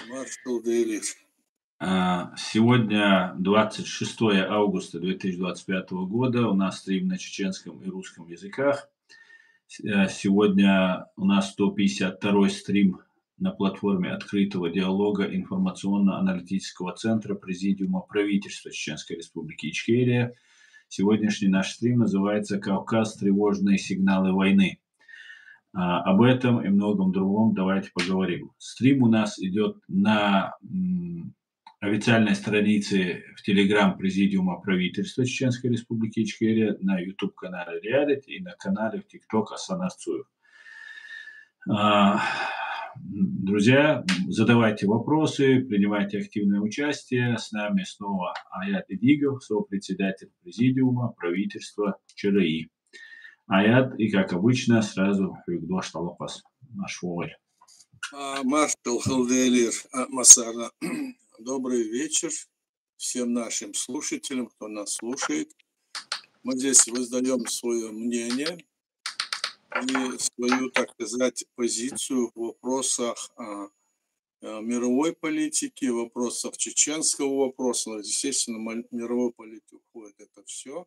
Маршал Дейлиш. Сегодня 26 августа 2025 года. У нас стрим на чеченском и русском языках. Сегодня у нас 152-й стрим на платформе открытого диалога информационно-аналитического центра Президиума правительства Чеченской Республики Ичкерия. Сегодняшний наш стрим называется «Кавказ. Тревожные сигналы войны». Об этом и многом другом давайте поговорим. Стрим у нас идет на официальной странице в Телеграм Президиума правительства Чеченской Республики Ичкерия, на YouTube-канале Реалити и на канале в ТикТок Асан Арцуев. Друзья, задавайте вопросы, принимайте активное участие. С нами снова Аят Эдигов, сопредседатель Президиума правительства ЧРИ. Аят, и как обычно, сразу Югдош Талопас, наш воль. Маршал Халделир Масара. Добрый вечер всем нашим слушателям, кто нас слушает. Мы здесь воздаем свое мнение и свою, так сказать, позицию в вопросах мировой политики, в вопросах чеченского вопроса. Естественно, мировой политику входит это все,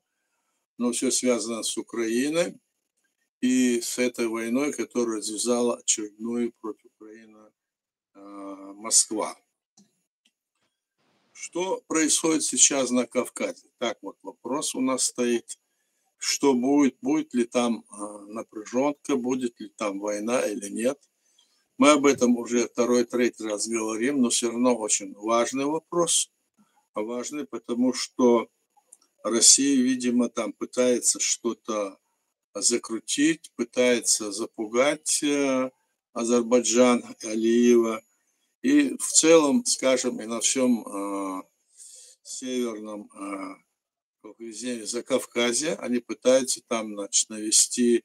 но все связано с Украиной и с этой войной, которую развязала очередную против Украины Москва. Что происходит сейчас на Кавказе? Так вот вопрос у нас стоит. Что будет ли там напряженка, будет ли там война или нет? Мы об этом уже второй-третий раз говорим, но все равно очень важный вопрос. Важный, потому что Россия, видимо, там пытается что-то закрутить, пытается запугать Азербайджан, Алиева. И в целом, скажем, и на всем северном Закавказье они пытаются там, значит, навести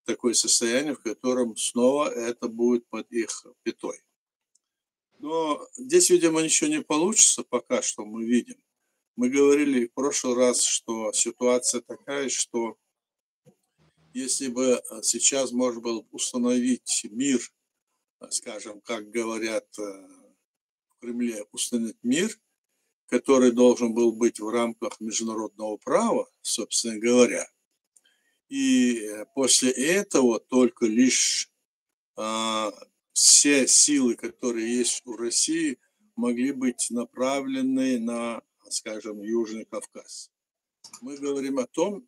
такое состояние, в котором снова это будет под их пятой. Но здесь, видимо, ничего не получится пока что, мы видим. Мы говорили в прошлый раз, что ситуация такая, что если бы сейчас можно было установить мир, скажем, как говорят в Кремле, установить мир, который должен был быть в рамках международного права, собственно говоря. И после этого только лишь все силы, которые есть у России, могли быть направлены на, скажем, Южный Кавказ. Мы говорим о том,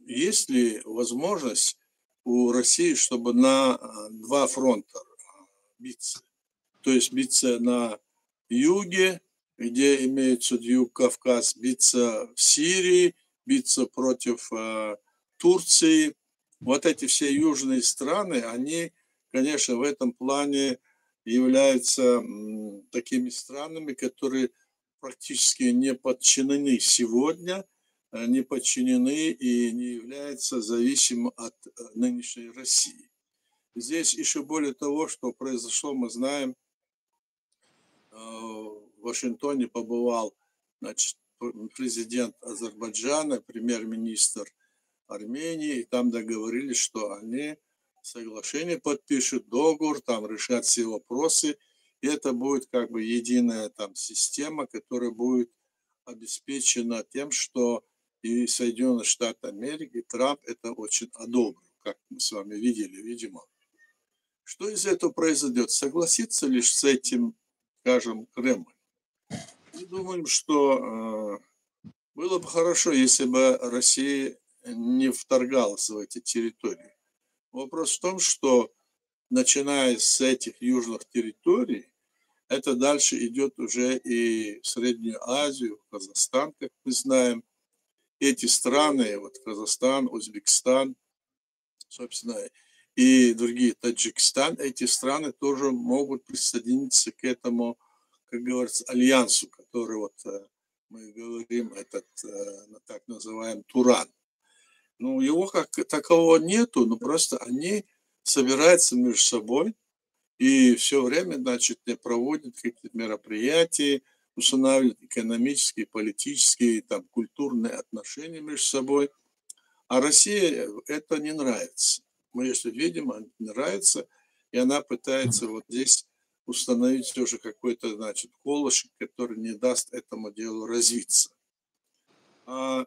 есть ли возможность у России, чтобы на два фронта биться. То есть биться на юге, где имеется юг Кавказ, биться в Сирии, биться против Турции. Вот эти все южные страны, они, конечно, в этом плане являются такими странами, которые практически не подчинены сегодня, не подчинены и не являются зависимы от нынешней России. Здесь еще более того, что произошло, мы знаем, в Вашингтоне побывал, значит, президент Азербайджана, премьер-министр Армении, и там договорились, что они соглашение подпишут, договор, там решат все вопросы, и это будет как бы единая там система, которая будет обеспечена тем, что и Соединенные Штаты Америки, и Трамп это очень одобрил, как мы с вами видели, видимо. Что из этого произойдет? Согласится лишь с этим, скажем, Кремль? Мы думаем, что было бы хорошо, если бы Россия не вторгалась в эти территории. Вопрос в том, что начиная с этих южных территорий, это дальше идет уже и в Среднюю Азию, в Казахстан, как мы знаем. Эти страны, вот Казахстан, Узбекистан, собственно, и другие, Таджикистан, эти страны тоже могут присоединиться к этому, как говорится, альянсу, который вот мы говорим, этот так называемый Туран. Ну, его как такового нету, но просто они собираются между собой и все время, значит, проводят какие-то мероприятия, устанавливают экономические, политические, там, культурные отношения между собой. А России это не нравится. Мы, если видим, она не нравится, и она пытается вот здесь установить уже какой-то, значит, колышек, который не даст этому делу развиться. А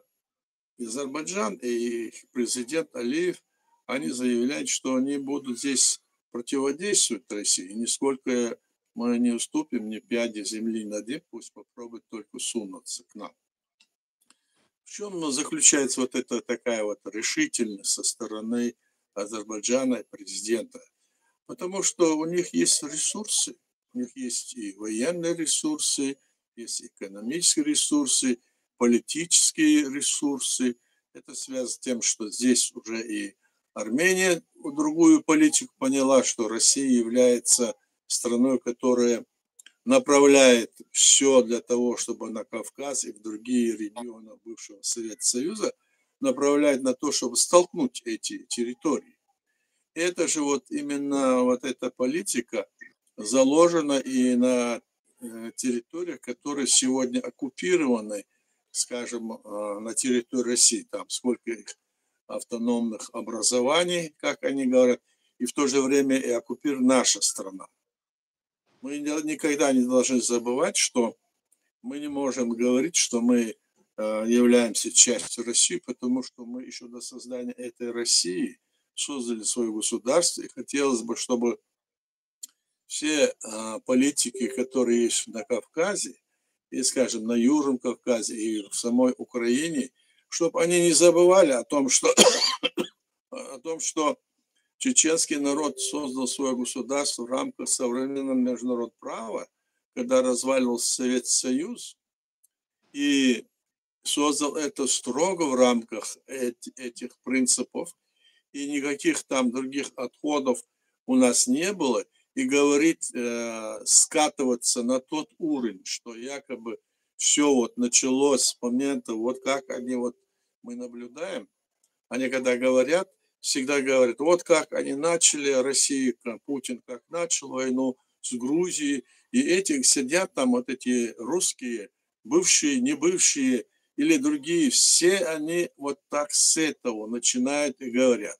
Азербайджан и президент Алиев, они заявляют, что они будут здесь противодействовать России. Нисколько мы не уступим ни пяди земли над, пусть попробует только сунуться к нам. В чем заключается вот эта такая вот решительность со стороны Азербайджана и президента? Потому что у них есть ресурсы, у них есть и военные ресурсы, есть экономические ресурсы, политические ресурсы. Это связано с тем, что здесь уже и Армения другую политику поняла, что Россия является страной, которая направляет все для того, чтобы на Кавказ и в другие регионы бывшего Советского Союза направляет на то, чтобы столкнуть эти территории. Это же вот именно вот эта политика заложена и на территориях, которые сегодня оккупированы, скажем, на территории России. Там сколько их автономных образований, как они говорят, и в то же время и оккупирована наша страна. Мы никогда не должны забывать, что мы не можем говорить, что мы являемся частью России, потому что мы еще до создания этой России создали свое государство, и хотелось бы, чтобы все политики, которые есть на Кавказе, и, скажем, на Южном Кавказе и в самой Украине, чтобы они не забывали о том, что чеченский народ создал свое государство в рамках современного международного права, когда разваливался Советский Союз, и создал это строго в рамках этих принципов, и никаких там других отходов у нас не было, и говорит, скатываться на тот уровень, что якобы все вот началось с момента, вот как они вот мы наблюдаем, они когда говорят, всегда говорят, вот как они начали, Россия, Путин как начал войну с Грузией, и эти сидят там вот эти русские, бывшие, не бывшие или другие, все они вот так с этого начинают и говорят.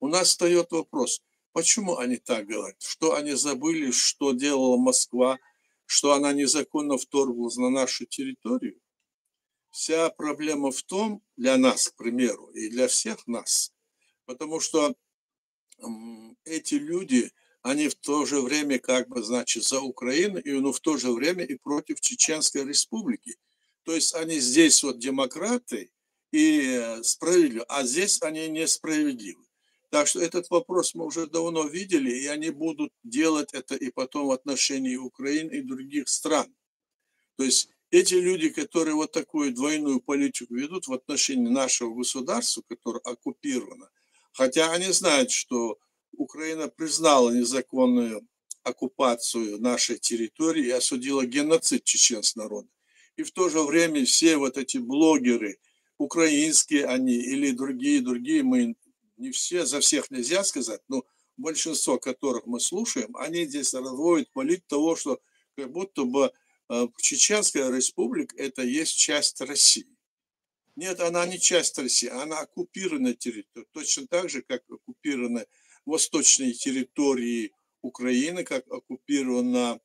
У нас встает вопрос, почему они так говорят? Что они забыли, что делала Москва, что она незаконно вторглась на нашу территорию? Вся проблема в том, для нас, к примеру, и для всех нас, потому что эти люди, они в то же время как бы, значит, за Украину, но в то же время и против Чеченской Республики. То есть они здесь вот демократы и справедливы, а здесь они несправедливы. Так что этот вопрос мы уже давно видели, и они будут делать это и потом в отношении Украины и других стран. То есть эти люди, которые вот такую двойную политику ведут в отношении нашего государства, которое оккупировано, хотя они знают, что Украина признала незаконную оккупацию нашей территории и осудила геноцид чеченского народа. И в то же время все вот эти блогеры, украинские они или другие, мы не все, за всех нельзя сказать, но большинство которых мы слушаем, они здесь разводят политику того, что как будто бы Чеченская Республика это есть часть России. Нет, она не часть России, она оккупированная территория, точно так же, как оккупированы восточные территории Украины, как оккупирована,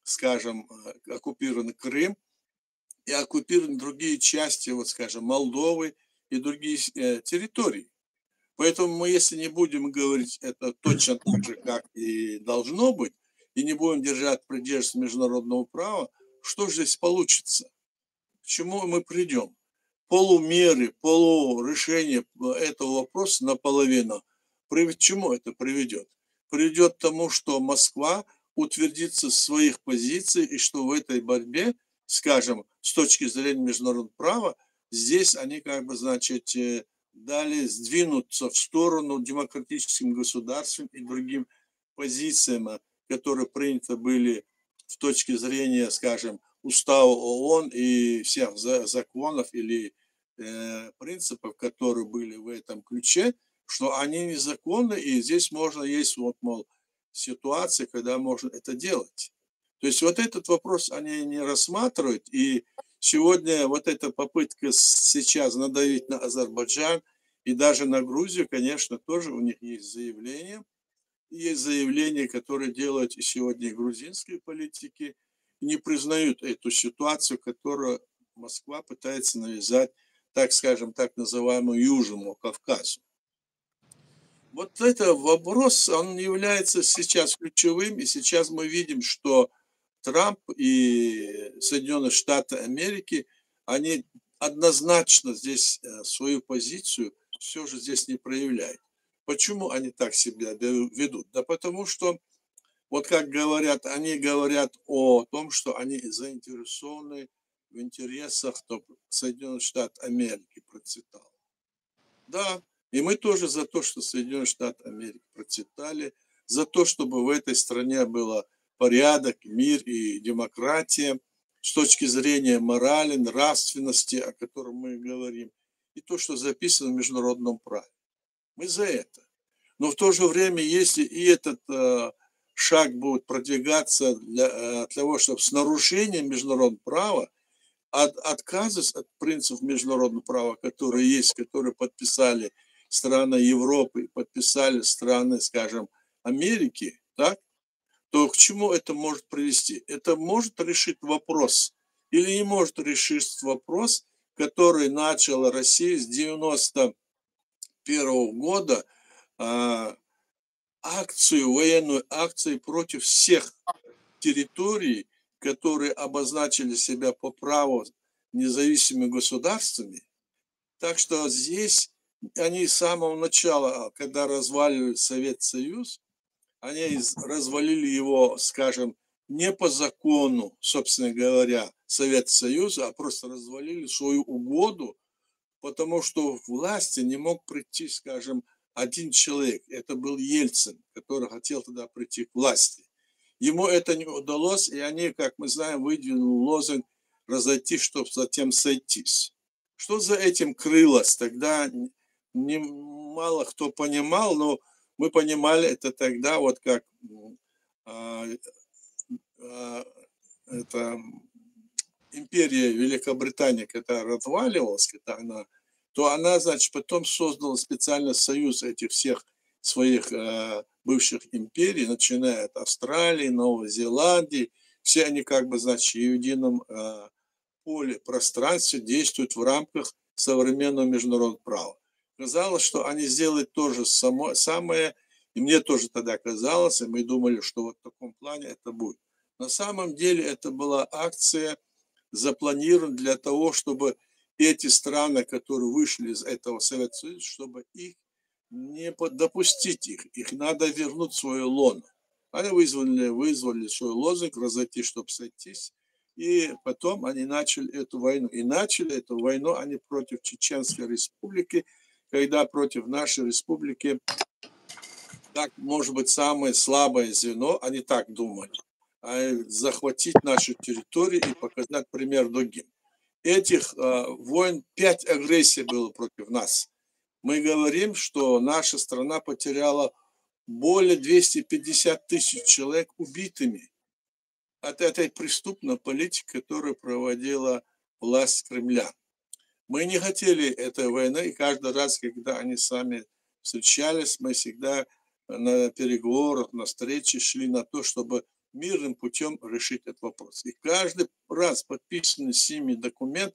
скажем, оккупирован Крым и оккупированы другие части, вот скажем, Молдовы и другие территории. Поэтому мы, если не будем говорить это точно так же, как и должно быть, и не будем придерживаться международного права, что же здесь получится? К чему мы придем? Полумеры, полурешение этого вопроса наполовину. К чему это приведет? Приведет к тому, что Москва утвердится в своих позициях, и что в этой борьбе, скажем, с точки зрения международного права, здесь они как бы, значит, дали сдвинуться в сторону демократическим государствам и другим позициям, которые приняты были с точки зрения, скажем, устава ООН и всех законов или принципов, которые были в этом ключе, что они незаконны, и здесь можно, есть вот, мол, ситуация, когда можно это делать. То есть вот этот вопрос они не рассматривают, и сегодня вот эта попытка сейчас надавить на Азербайджан и даже на Грузию, конечно, тоже у них есть заявление, есть заявления, которые делают и сегодня и грузинские политики, не признают эту ситуацию, которую Москва пытается навязать, так скажем, так называемому Южному Кавказу. Вот это вопрос, он является сейчас ключевым, и сейчас мы видим, что Трамп и Соединенные Штаты Америки, они однозначно здесь свою позицию все же здесь не проявляют. Почему они так себя ведут? Да потому что, вот как говорят, они говорят о том, что они заинтересованы в интересах, чтобы Соединенных Штатов Америки процветал. Да, и мы тоже за то, что Соединенные Штаты Америки процветали, за то, чтобы в этой стране было порядок, мир и демократия с точки зрения морали, нравственности, о котором мы говорим, и то, что записано в международном праве. Мы за это. Но в то же время, если и этот шаг будет продвигаться для того, чтобы с нарушением международного права, отказываясь от принципов международного права, которые есть, которые подписали страны Европы, подписали страны, скажем, Америки, так, то к чему это может привести? Это может решить вопрос или не может решить вопрос, который начала Россия с 91 года, военную акцию против всех территорий, которые обозначили себя по праву независимыми государствами. Так что здесь они с самого начала, когда разваливали Советский Союз, они развалили его, скажем, не по закону, собственно говоря, Советского Союза, а просто развалили свою угоду, потому что в власти не мог прийти, скажем, один человек. Это был Ельцин, который хотел тогда прийти к власти. Ему это не удалось, и они, как мы знаем, выдвинули лозунг «разойтись, чтобы затем сойтись». Что за этим крылось, тогда мало кто понимал, но мы понимали это тогда, вот как это империя Великобритании, когда разваливалась, то она, значит, потом создала специальный союз этих всех своих бывших империй, начиная от Австралии, Новой Зеландии. Все они как бы, значит, в едином поле, пространстве действуют в рамках современного международного права. Казалось, что они сделают то же самое, и мне тоже тогда казалось, и мы думали, что вот в таком плане это будет. На самом деле это была акция, запланирована для того, чтобы эти страны, которые вышли из этого Советского Союза, чтобы их не допустить их надо вернуть в свое лоно. Они вызвали свой лозунг «разойтись, чтобы сойтись», и потом они начали эту войну. И начали эту войну они против Чеченской Республики, когда против нашей республики, так, может быть, самое слабое звено, они так думали, захватить нашу территорию и показать пример другим. Этих войн 5 агрессий было против нас. Мы говорим, что наша страна потеряла более 250 тысяч человек убитыми от этой преступной политики, которую проводила власть Кремля. Мы не хотели этой войны, и каждый раз, когда они сами встречались, мы всегда на переговорах, на встрече шли на то, чтобы мирным путем решить этот вопрос. И каждый раз подписанный с ними документ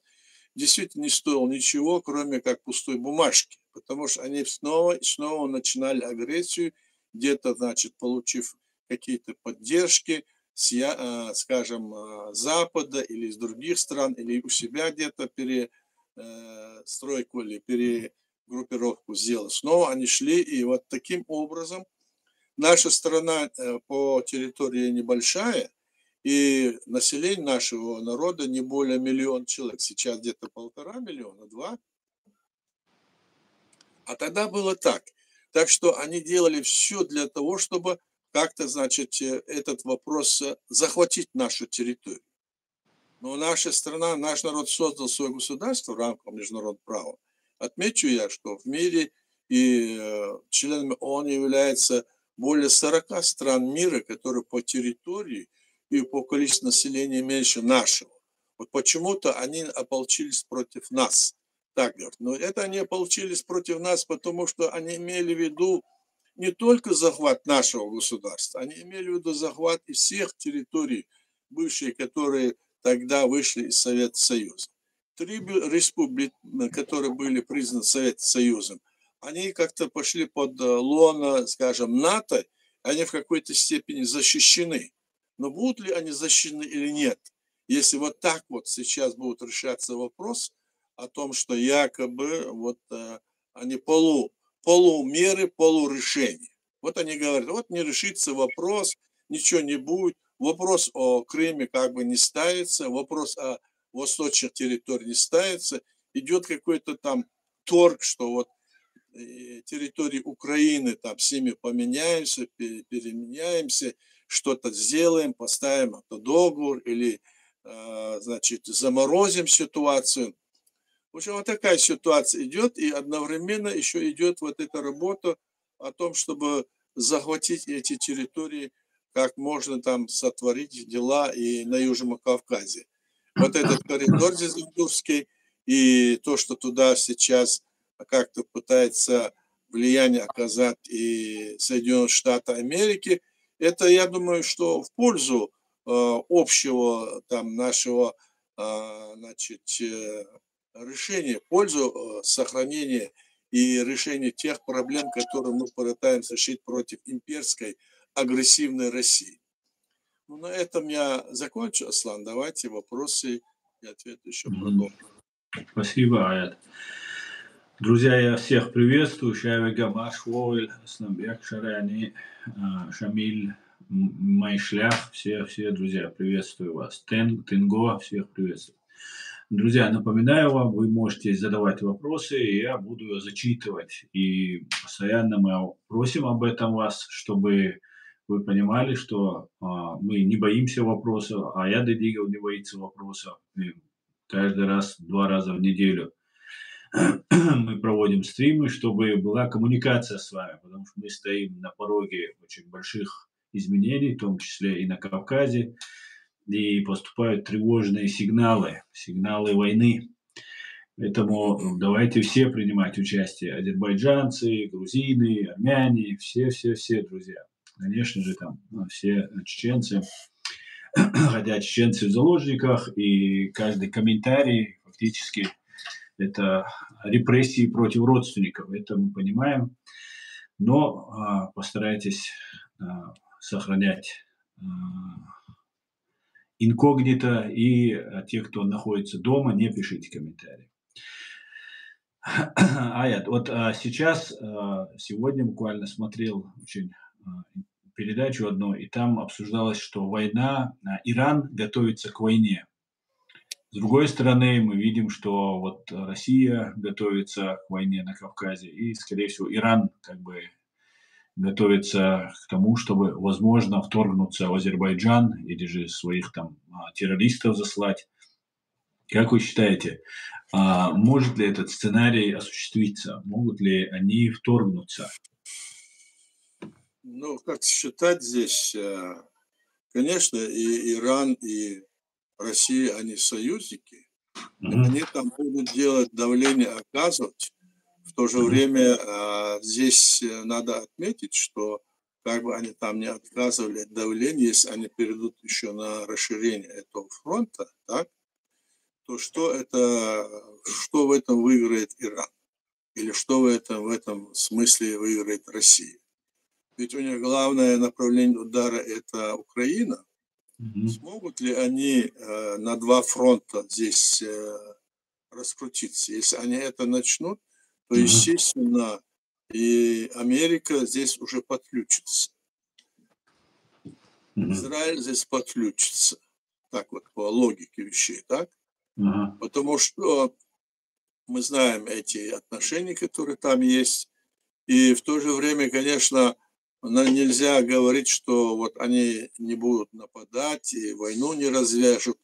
действительно не стоил ничего, кроме как пустой бумажки, потому что они снова и снова начинали агрессию, где-то, значит, получив какие-то поддержки, скажем, Запада или из других стран, или у себя где-то перестройку или перегруппировку сделать. Снова они шли, и вот таким образом наша страна по территории небольшая, и население нашего народа не более 1 миллион человек. Сейчас где-то 1,5 миллиона, 2. А тогда было так. Так что они делали все для того, чтобы как-то, значит, этот вопрос захватить нашу территорию. Но наша страна, наш народ создал свое государство в рамках международного права. Отмечу я, что в мире и членами ООН является более 40 стран мира, которые по территории и по количеству населения меньше нашего. Вот почему-то они ополчились против нас. Так говорят. Но это они ополчились против нас, потому что они имели в виду не только захват нашего государства, они имели в виду захват и всех территорий бывшие, которые тогда вышли из Советского Союза. 3 республики, которые были признаны Советским Союзом, они как-то пошли под лоно, скажем, НАТО, они в какой-то степени защищены. Но будут ли они защищены или нет, если вот так вот сейчас будет решаться вопрос о том, что якобы вот они полумеры, полурешения. Вот они говорят, вот не решится вопрос, ничего не будет, вопрос о Крыме как бы не ставится, вопрос о восточных территориях не ставится, идет какой-то там торг, что вот территории Украины там с ними поменяемся, переменяемся, что-то сделаем, поставим это договор или, значит, заморозим ситуацию. В общем, вот такая ситуация идет, и одновременно еще идет вот эта работа о том, чтобы захватить эти территории, как можно там сотворить дела и на Южном Кавказе. Вот этот коридор Зелендурский и то, что туда сейчас как-то пытается влияние оказать и Соединенные Штаты Америки, это, я думаю, что в пользу общего там нашего, значит, решения, в пользу сохранения и решения тех проблем, которые мы пытаемся решить против имперской агрессивной России. Ну, на этом я закончу, Аслан. Давайте вопросы и ответы еще продолжим. Спасибо, Аят. Друзья, я всех приветствую. Шавик Гамаш, Войль, Аснамбек, Шарани, Шамиль, Майшлях. Все друзья, приветствую вас. Тенго, всех приветствую. Друзья, напоминаю вам, вы можете задавать вопросы, и я буду ее зачитывать. И постоянно мы просим об этом вас, чтобы вы понимали, что мы не боимся вопросов, а я Дедигов не боится вопросов. И каждый раз, 2 раза в неделю мы проводим стримы, чтобы была коммуникация с вами, потому что мы стоим на пороге очень больших изменений, в том числе и на Кавказе, и поступают тревожные сигналы войны. Поэтому давайте все принимать участие. Азербайджанцы, грузины, армяне, все, друзья. Конечно же, там все чеченцы, хотя чеченцы в заложниках, и каждый комментарий фактически это репрессии против родственников. Это мы понимаем. Но постарайтесь сохранять инкогнито, и те, кто находится дома, не пишите комментарии. Аят, вот сейчас, сегодня буквально смотрел очень передачу одну, и там обсуждалось, что война, Иран готовится к войне. С другой стороны, мы видим, что вот Россия готовится к войне на Кавказе, и, скорее всего, Иран как бы готовится к тому, чтобы, возможно, вторгнуться в Азербайджан или же своих там террористов заслать. Как вы считаете, может ли этот сценарий осуществиться? Могут ли они вторгнуться? Ну, как считать здесь, конечно, и Иран, и Россия, они союзники, и они там будут делать давление, оказывать. В то же время здесь надо отметить, что как бы они там не отказывали от давления, если они перейдут еще на расширение этого фронта, так, то что в этом выиграет Иран? Или что в этом смысле выиграет Россия? Ведь у них главное направление удара – это Украина. Смогут ли они на 2 фронта здесь раскрутиться? Если они это начнут, то, естественно, и Америка здесь уже подключится. Израиль здесь подключится. Так вот, по логике вещей, так? Потому что мы знаем эти отношения, которые там есть. И в то же время, конечно, нельзя говорить, что вот они не будут нападать и войну не развяжут.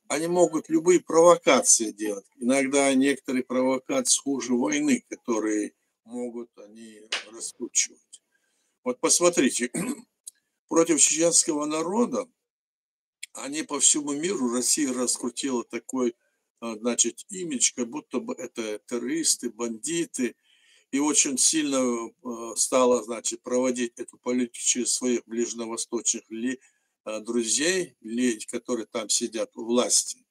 Они могут любые провокации делать. Иногда некоторые провокации хуже войны, которые могут они раскручивать. Вот посмотрите, против чеченского народа они по всему миру, Россия раскрутила такой, значит, имидж, как будто бы это террористы, бандиты. и очень сильно стала, значит, проводить эту политику через своих ближневосточных друзей, которые там сидят у власти,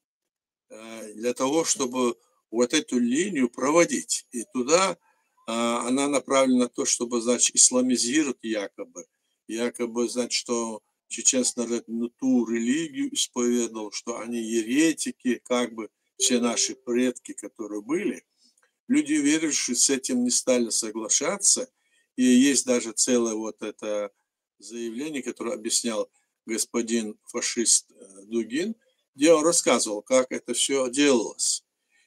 для того, чтобы вот эту линию проводить. И туда она направлена на то, чтобы, значит, исламизировать якобы, значит, что чеченский народ не ту религию исповедовал, что они еретики, как бы все наши предки, которые были. Люди, верующие, с этим не стали соглашаться. И есть даже целое вот это заявление, которое объяснял господин фашист Дугин, где он рассказывал, как это все делалось.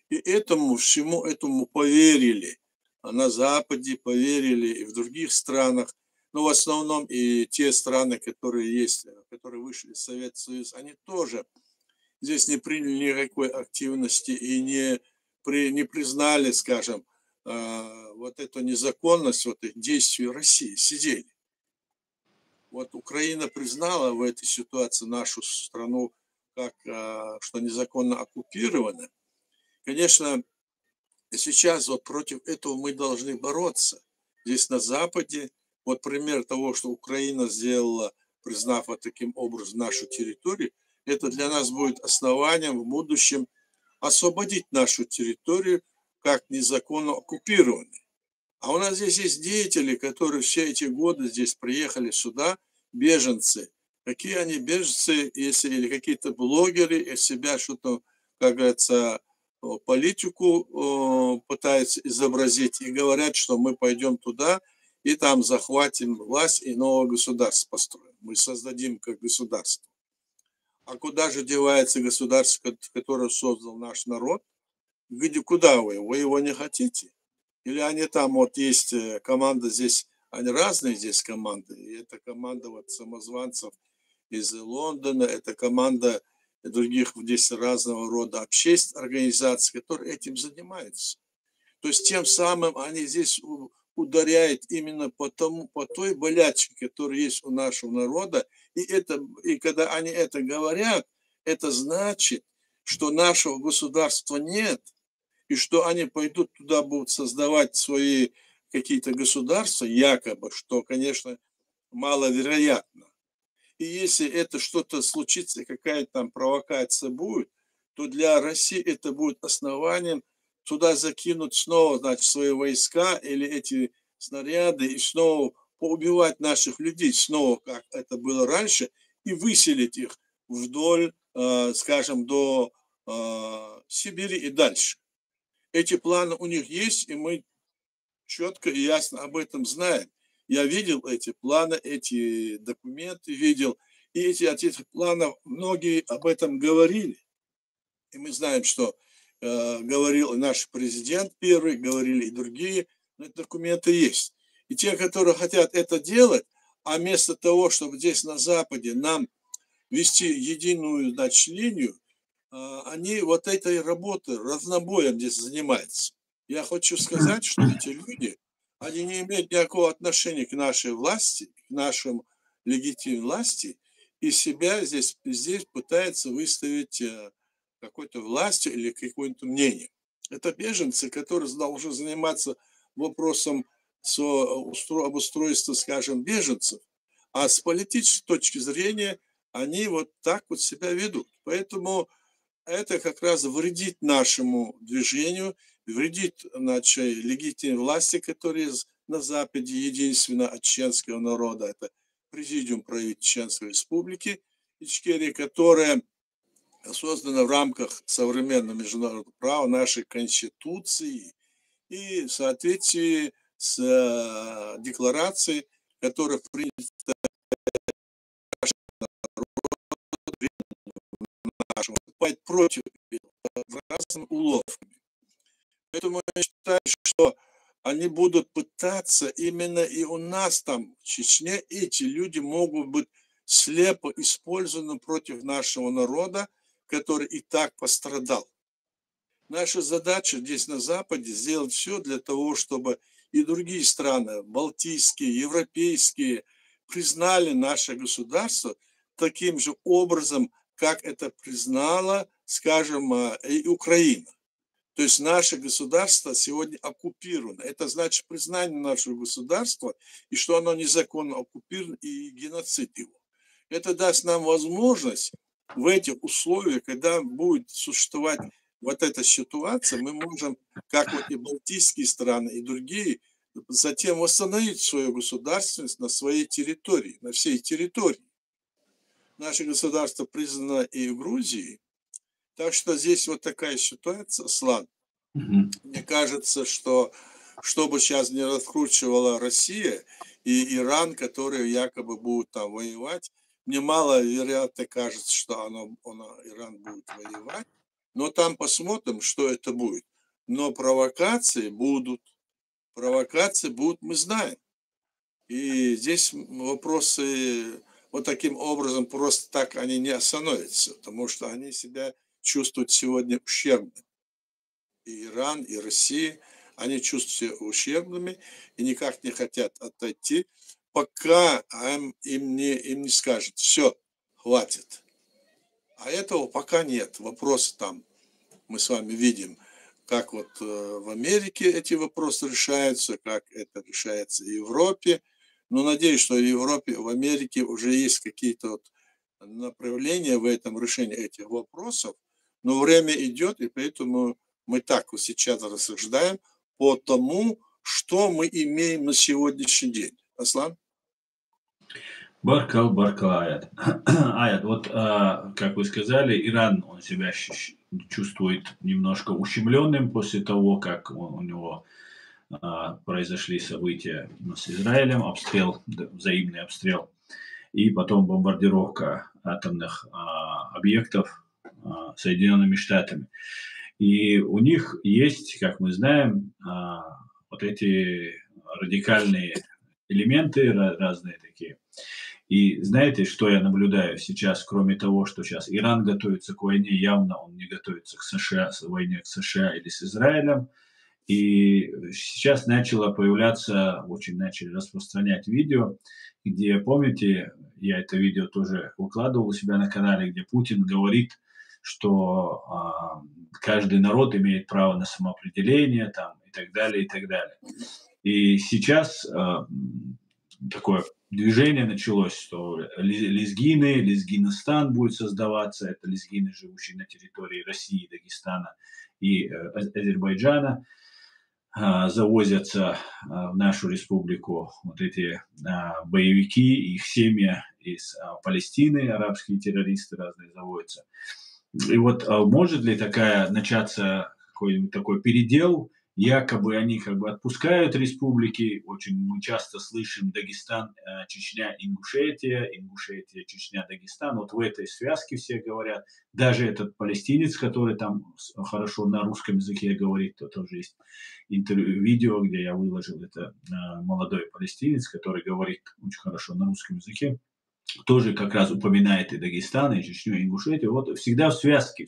И всему этому поверили. А на Западе поверили, и в других странах. Но в основном и те страны, которые вышли из Советского Союза, они тоже здесь не приняли никакой активности и не признали, скажем, вот эту незаконность вот их действий России, сидели. Вот Украина признала в этой ситуации нашу страну как что незаконно оккупирована. Конечно, сейчас вот против этого мы должны бороться. Здесь на Западе, вот пример того, что Украина сделала, признав вот таким образом нашу территорию, это для нас будет основанием в будущем освободить нашу территорию как незаконно оккупированной. А у нас здесь есть деятели, которые все эти годы здесь приехали сюда, беженцы. Какие они беженцы, если или какие-то блогеры из себя что-то, как говорится, политику пытаются изобразить и говорят, что мы пойдем туда и там захватим власть и новое государство построим. Мы создадим как государство. А куда же девается государство, которое создал наш народ? Куда вы? Вы его не хотите? Или они там, вот есть команда здесь, они разные здесь команды. И это команда вот самозванцев из Лондона, это команда других здесь разного рода общественных организаций, которые этим занимаются. То есть тем самым они здесь ударяют именно по той болячке, которая есть у нашего народа. И когда они это говорят, это значит, что нашего государства нет, и что они пойдут туда, будут создавать свои какие-то государства, якобы, что, конечно, маловероятно. И если это что-то случится, какая-то там провокация будет, то для России это будет основанием туда закинуть снова, значит, свои войска или эти снаряды и снова поубивать наших людей, снова, как это было раньше, и выселить их вдоль, скажем, до Сибири и дальше. Эти планы у них есть, и мы четко и ясно об этом знаем. Я видел эти планы, эти документы видел, и от этих планов многие об этом говорили. И мы знаем, что говорил и наш президент первый, говорили и другие, но эти документы есть. И те, которые хотят это делать, а вместо того, чтобы здесь на Западе нам вести единую, значит, линию, они вот этой работой, разнобоем здесь занимаются. Я хочу сказать, что эти люди, они не имеют никакого отношения к нашей власти, к нашим легитимной власти, и себя здесь пытаются выставить какой-то властью или какое-то мнение. Это беженцы, которые должны заниматься вопросом обустройства, скажем, беженцев, а с политической точки зрения они вот так вот себя ведут. Поэтому это как раз вредит нашему движению, вредит нашей легитимной власти, которая на Западе единственно от чеченского народа. Это Президиум правительства Чеченской Республики Ичкерия, которая создана в рамках современного международного права, нашей Конституции и в соответствии с декларацией, которая принята нашему, против разными уловками. Поэтому я считаю, что они будут пытаться именно и у нас там, в Чечне, эти люди могут быть слепо использованы против нашего народа, который и так пострадал. Наша задача здесь на Западе сделать все для того, чтобы и другие страны, балтийские, европейские, признали наше государство таким же образом, как это признала, скажем, и Украина. То То есть наше государство сегодня оккупировано. Это значит признание нашего государства, и что оно незаконно оккупировано, и геноцид его. Это даст нам возможность в этих условиях, когда будет существовать вот эта ситуация, мы можем, как вот и балтийские страны, и другие, затем восстановить свою государственность на своей территории, на всей территории. Наше государство признано и в Грузии, так что здесь вот такая ситуация, Слан. Мне кажется, что бы сейчас не раскручивала Россия и Иран, которые якобы будут там воевать, мне маловероятно кажется, что Иран будет воевать, но там посмотрим, что это будет. Но провокации будут, мы знаем. И здесь вопросы вот таким образом просто так они не остановятся, потому что они себя чувствуют сегодня ущербными. И Иран, и Россия, они чувствуют себя ущербными и никак не хотят отойти, пока им не скажут: все, хватит. А этого пока нет. Вопросы там мы с вами видим, как вот в Америке эти вопросы решаются, как это решается в Европе. Но надеюсь, что в Европе, в Америке уже есть какие-то вот направления в этом решении этих вопросов. Но время идет, и поэтому мы так вот сейчас рассуждаем по тому, что мы имеем на сегодняшний день. Аслан? Баркал, Аят. Аят, вот, как вы сказали, Иран, он себя чувствует немножко ущемленным после того, как у него произошли события с Израилем, взаимный обстрел, и потом бомбардировка атомных объектов Соединенными Штатами. И у них есть, как мы знаем, вот эти радикальные элементы разные такие. И знаете, что я наблюдаю сейчас, кроме того, что сейчас Иран готовится к войне, явно он не готовится к США, к войне с США или с Израилем. И сейчас начали распространять видео, где, помните, я это видео тоже выкладывал у себя на канале, где Путин говорит, что каждый народ имеет право на самоопределение, там, и так далее, и так далее. И сейчас такое движение началось, что Лезгинистан будет создаваться, это лезгины, живущие на территории России, Дагестана и Азербайджана, завозятся в нашу республику вот эти боевики, их семьи из Палестины, арабские террористы разные заводятся. И вот может ли начаться какой-нибудь такой передел, якобы они как бы отпускают республики, очень мы часто слышим Дагестан, Чечня, Ингушетия, Чечня, Дагестан, вот в этой связке все говорят, даже этот палестинец, который там хорошо на русском языке говорит, то тоже есть видео, где я выложил, это молодой палестинец, который говорит очень хорошо на русском языке, тоже как раз упоминает и Дагестан, и Чечню, и Ингушетию, вот всегда в связке.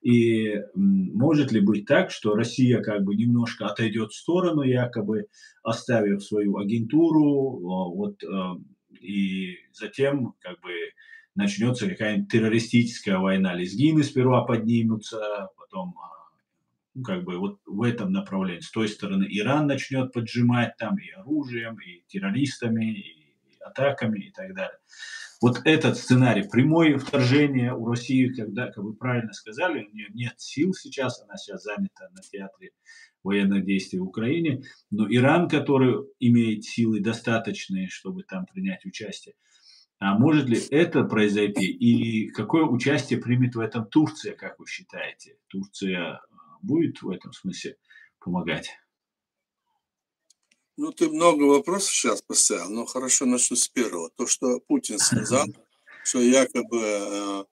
И может ли быть так, что Россия как бы немножко отойдет в сторону, якобы оставив свою агентуру, и затем как бы начнется какая-нибудь террористическая война, лезгины сперва поднимутся, потом как бы вот в этом направлении. С той стороны Иран начнет поджимать там и оружием, и террористами, и атаками и так далее. Вот этот сценарий, прямое вторжение у России, когда, как вы правильно сказали, у нее нет сил сейчас, она сейчас занята на театре военных действий в Украине, но Иран, который имеет силы достаточные, чтобы там принять участие, а может ли это произойти? И какое участие примет в этом Турция, как вы считаете? Турция будет в этом смысле помогать? Ну, ты много вопросов сейчас поставил, но хорошо, начну с первого. То, что Путин сказал, что якобы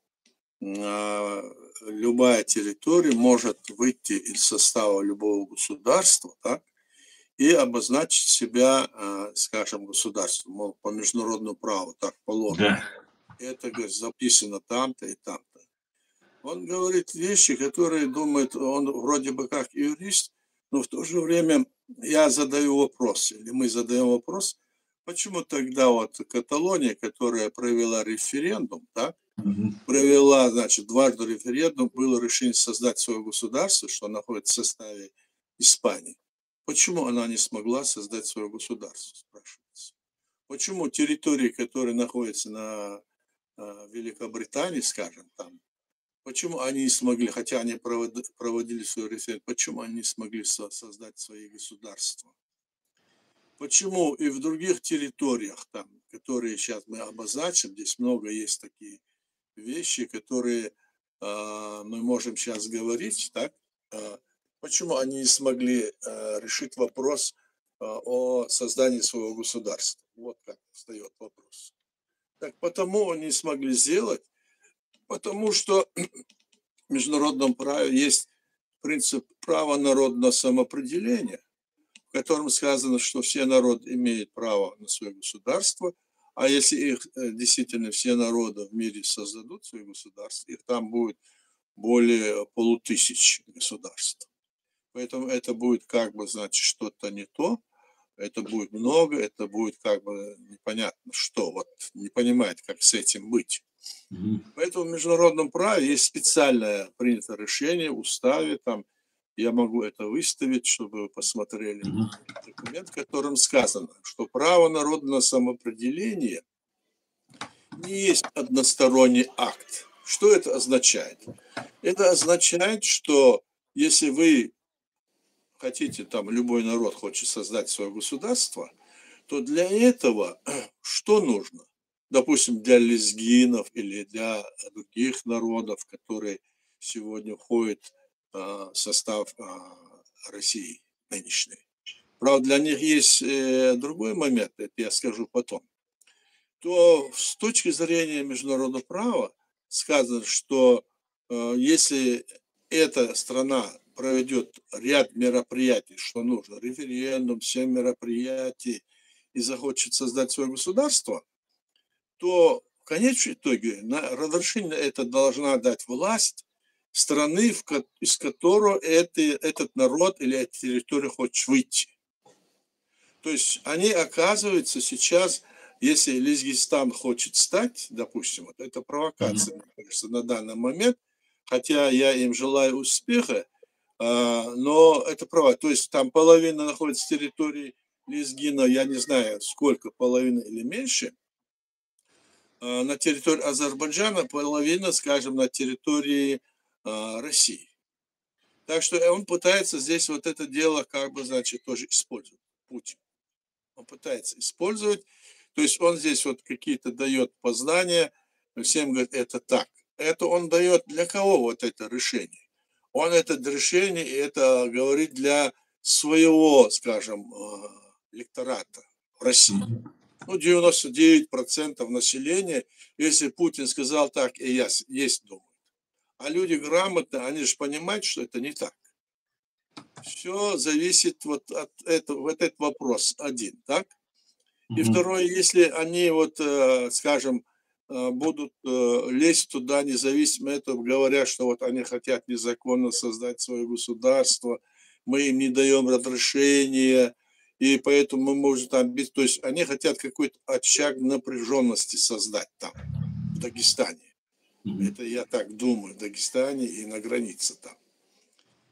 любая территория может выйти из состава любого государства, так, и обозначить себя, скажем, государством, мол, по международному праву, так положено. Да. Это, говорит, записано там-то и там-то. Он говорит вещи, которые думает, он вроде бы как юрист, но в то же время я задаю вопрос, или мы задаем вопрос, почему тогда вот Каталония, которая провела референдум, да, провела, значит, дважды референдум, было решение создать свое государство, что находится в составе Испании. Почему она не смогла создать свое государство, спрашивается. Почему территории, которые находятся на Великобритании, скажем, там, почему они не смогли, хотя они проводили свой референдум, почему они не смогли создать свои государства? Почему и в других территориях, там, которые сейчас мы обозначим, здесь много есть такие вещи, которые мы можем сейчас говорить, так? Почему они не смогли решить вопрос о создании своего государства? Вот как встает вопрос. Так потому они не смогли сделать, потому что в международном праве есть принцип права народного самоопределения, в котором сказано, что все народы имеют право на свое государство, а если их действительно все народы в мире создадут свое государство, их там будет более 5000 государств. Поэтому это будет как бы, значит, что-то не то, это будет много, это будет как бы непонятно что, вот не понимает, как с этим быть. Поэтому в международном праве есть специальное принято решение, уставе, там, я могу это выставить, чтобы вы посмотрели документ, в котором сказано, что право народного самоопределения не есть односторонний акт. Что это означает? Это означает, что если вы хотите, там любой народ хочет создать свое государство, то для этого что нужно? Допустим, для лезгинов или для других народов, которые сегодня входят в состав России нынешней. Правда, для них есть другой момент, это я скажу потом. То с точки зрения международного права сказано, что если эта страна проведет ряд мероприятий, что нужно, референдум, все мероприятия, и захочет создать свое государство, то в конечном итоге разрешение это должна дать власть страны, из которой этот народ или эта территория хочет выйти. То есть они, оказывается, сейчас, если Лезгистан хочет стать, допустим, вот это провокация, мне кажется, на данный момент, хотя я им желаю успеха, но это право. То есть там половина находится в территории Лезгина, я не знаю, сколько, половина или меньше, на территории Азербайджана, половина, скажем, на территории России. Так что он пытается здесь вот это дело, как бы, значит, тоже использовать, Путин. Он пытается использовать, то есть он здесь вот какие-то дает познания, всем говорит, это так. Это он дает для кого вот это решение? Он это решение, и это говорит для своего, скажем, электората в России. Ну, 99% населения, если Путин сказал так, и есть думают. А люди грамотные, они же понимают, что это не так. Все зависит вот от этого, вот этот вопрос один, так? И второе, если они вот, скажем, будут лезть туда независимо от этого, говоря, что вот они хотят незаконно создать свое государство, мы им не даем разрешения, и поэтому мы можем там бить. То есть они хотят какой-то очаг напряженности создать там, в Дагестане. Это я так думаю, в Дагестане и на границе там.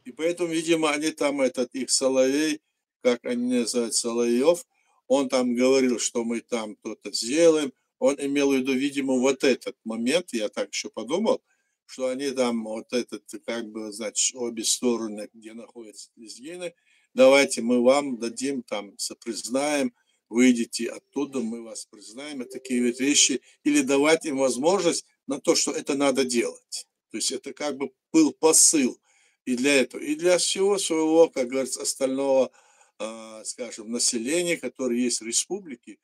И поэтому, видимо, они там, этот их Соловей, как они называют, Соловьев, он там говорил, что мы там что-то сделаем. Он имел в виду, видимо, вот этот момент, я так еще подумал, что они там вот этот, как бы, значит, обе стороны, где находятся лезгины, давайте мы вам дадим, там, сопризнаем, выйдете оттуда, мы вас признаем, и такие вот вещи, или давать им возможность на то, что это надо делать. То есть это как бы был посыл и для этого, и для всего своего, как говорится, остального, скажем, населения, которое есть в республике,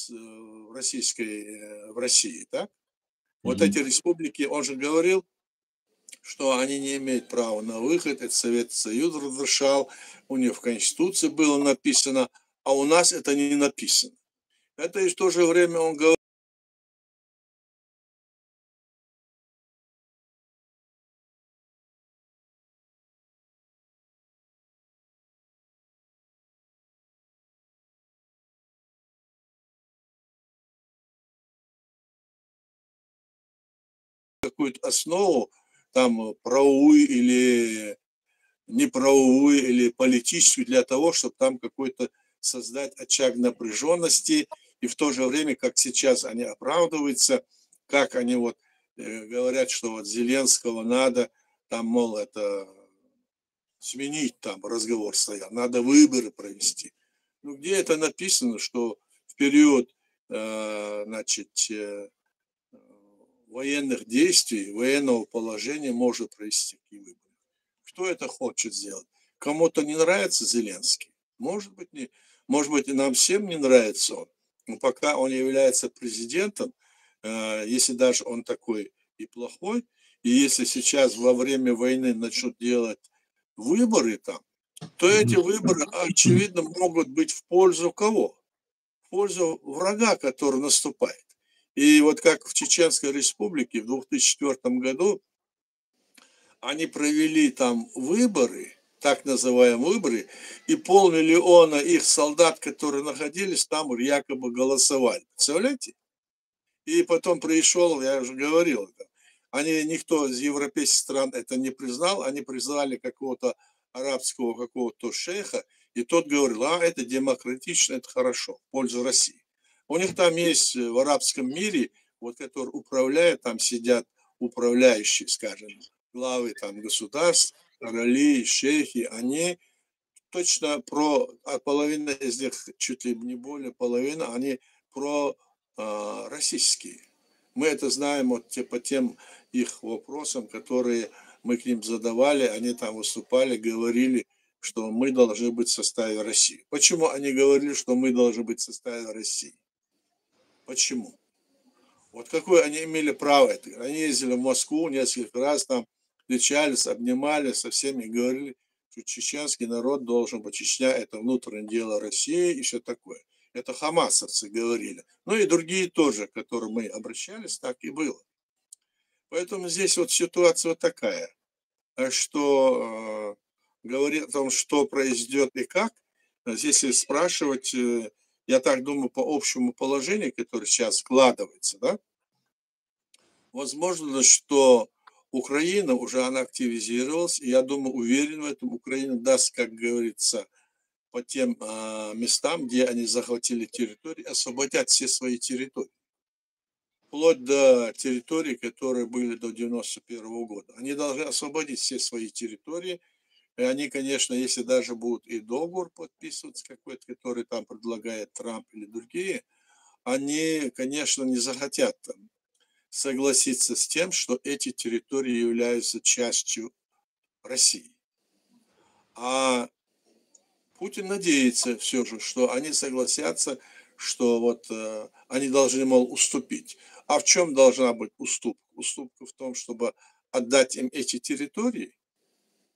в России, так? Вот эти республики, он же говорил, что они не имеют права на выход, это Советский Союз разрешал, у них в Конституции было написано, а у нас это не написано. Это и в то же время он говорил, какую-то основу, там, правовую или неправовую, или политическую, для того, чтобы там какой-то создать очаг напряженности, и в то же время, как сейчас они оправдываются, как они вот говорят, что вот Зеленского надо, там, мол, это сменить, там разговор стоял, надо выборы провести. Ну, где это написано, что в период, значит, военных действий, военного положения можно провести такие выборы? Кто это хочет сделать? Кому-то не нравится Зеленский? Может быть, и нам всем не нравится он. Но пока он является президентом, если даже он такой и плохой, и если сейчас во время войны начнут делать выборы там, то эти выборы, очевидно, могут быть в пользу кого? В пользу врага, который наступает. И вот как в Чеченской Республике в 2004 году они провели там выборы, так называемые выборы, и 500 000 их солдат, которые находились там, якобы голосовали. Представляете? И потом пришел, я уже говорил, никто из европейских стран это не признал, они признали какого-то арабского какого-то шейха, и тот говорил, это демократично, это хорошо, в пользу России. У них там есть в арабском мире, вот который управляет, там сидят управляющие, скажем, главы там государств, короли, шейхи, они точно половина из них, чуть ли не более половины, они российские. Мы это знаем вот по тем их вопросам, которые мы к ним задавали, они там выступали, говорили, что мы должны быть в составе России. Почему они говорили, что мы должны быть в составе России? Почему? Вот какое они имели право это? Они ездили в Москву несколько раз, там встречались, обнимались со всеми и говорили, что чеченский народ должен быть, Чечня это внутреннее дело России и все такое. Это хамасовцы говорили. Ну и другие тоже, к которым мы обращались, так и было. Поэтому здесь вот ситуация вот такая, что говорит о том, что произойдет и как, здесь если спрашивать, я так думаю, по общему положению, которое сейчас складывается, да, возможно, что Украина уже она активизировалась, и я думаю, уверен в этом, Украина даст, как говорится, по тем местам, где они захватили территории, освободят все свои территории. Вплоть до территорий, которые были до 91 года. Они должны освободить все свои территории. И они, конечно, если даже будут и договор подписываться какой-то, который там предлагает Трамп или другие, они, конечно, не захотят там согласиться с тем, что эти территории являются частью России. А Путин надеется все же, что они согласятся, что вот они должны, мол, уступить. А в чем должна быть уступка? Уступка в том, чтобы отдать им эти территории,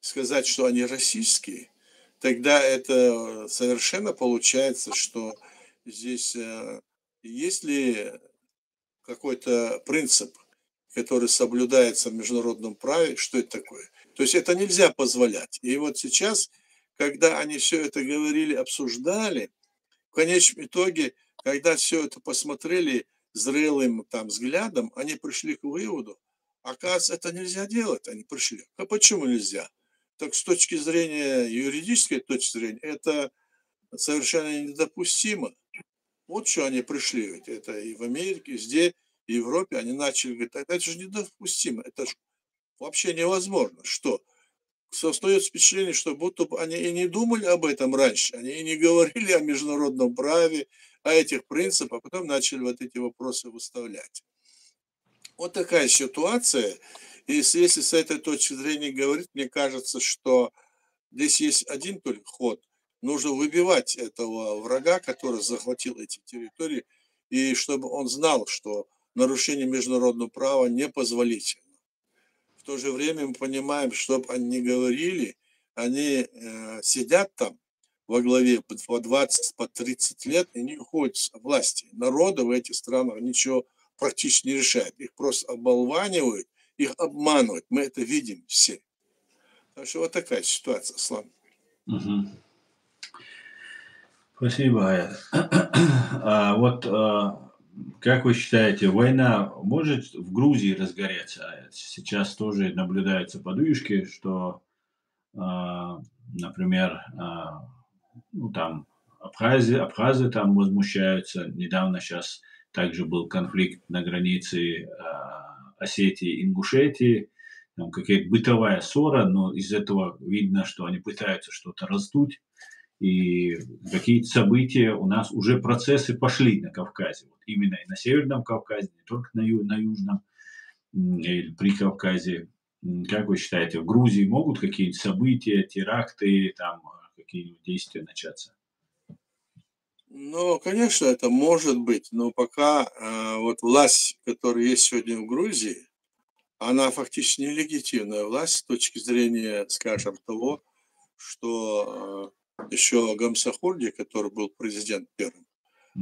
сказать, что они российские, тогда это совершенно получается, что здесь есть ли какой-то принцип, который соблюдается в международном праве, что это такое. То есть это нельзя позволять. И вот сейчас, когда они все это говорили, обсуждали, в конечном итоге, когда все это посмотрели зрелым там взглядом, они пришли к выводу, оказывается, это нельзя делать, они пришли. А почему нельзя? Так с точки зрения, юридической точки зрения, это совершенно недопустимо. Вот что они пришли, ведь это и в Америке, везде, и в Европе, они начали говорить, это же недопустимо, это же вообще невозможно. Что? Создается впечатление, что будто бы они и не думали об этом раньше, они и не говорили о международном праве, о этих принципах, а потом начали вот эти вопросы выставлять. Вот такая ситуация. И если с этой точки зрения говорить, мне кажется, что здесь есть один только ход. Нужно выбивать этого врага, который захватил эти территории, и чтобы он знал, что нарушение международного права непозволительно. В то же время мы понимаем, чтобы они не говорили, они сидят там во главе по 20, по 30 лет и не уходят с власти. Народы в этих странах ничего практически не решают. Их просто оболванивают, их обманывают. Мы это видим все. Так что вот такая ситуация, Аслан. Мгм. Спасибо, Аят. Вот Как вы считаете, война может в Грузии разгореться? Сейчас тоже наблюдаются подвижки, что, например, ну, там абхазы там возмущаются. Недавно сейчас также был конфликт на границе Осетии и Ингушетии. Там какая-то бытовая ссора, но из этого видно, что они пытаются что-то раздуть. И какие-то события у нас уже процессы пошли на Кавказе. Вот именно и на Северном Кавказе, не только на Южном или при Кавказе. Как вы считаете, в Грузии могут какие-нибудь события, теракты, там какие-нибудь действия начаться? Ну, конечно, это может быть, но пока вот власть, которая есть сегодня в Грузии, она фактически нелегитимная власть с точки зрения, скажем, того, что еще Гамсахурди, который был президент первым,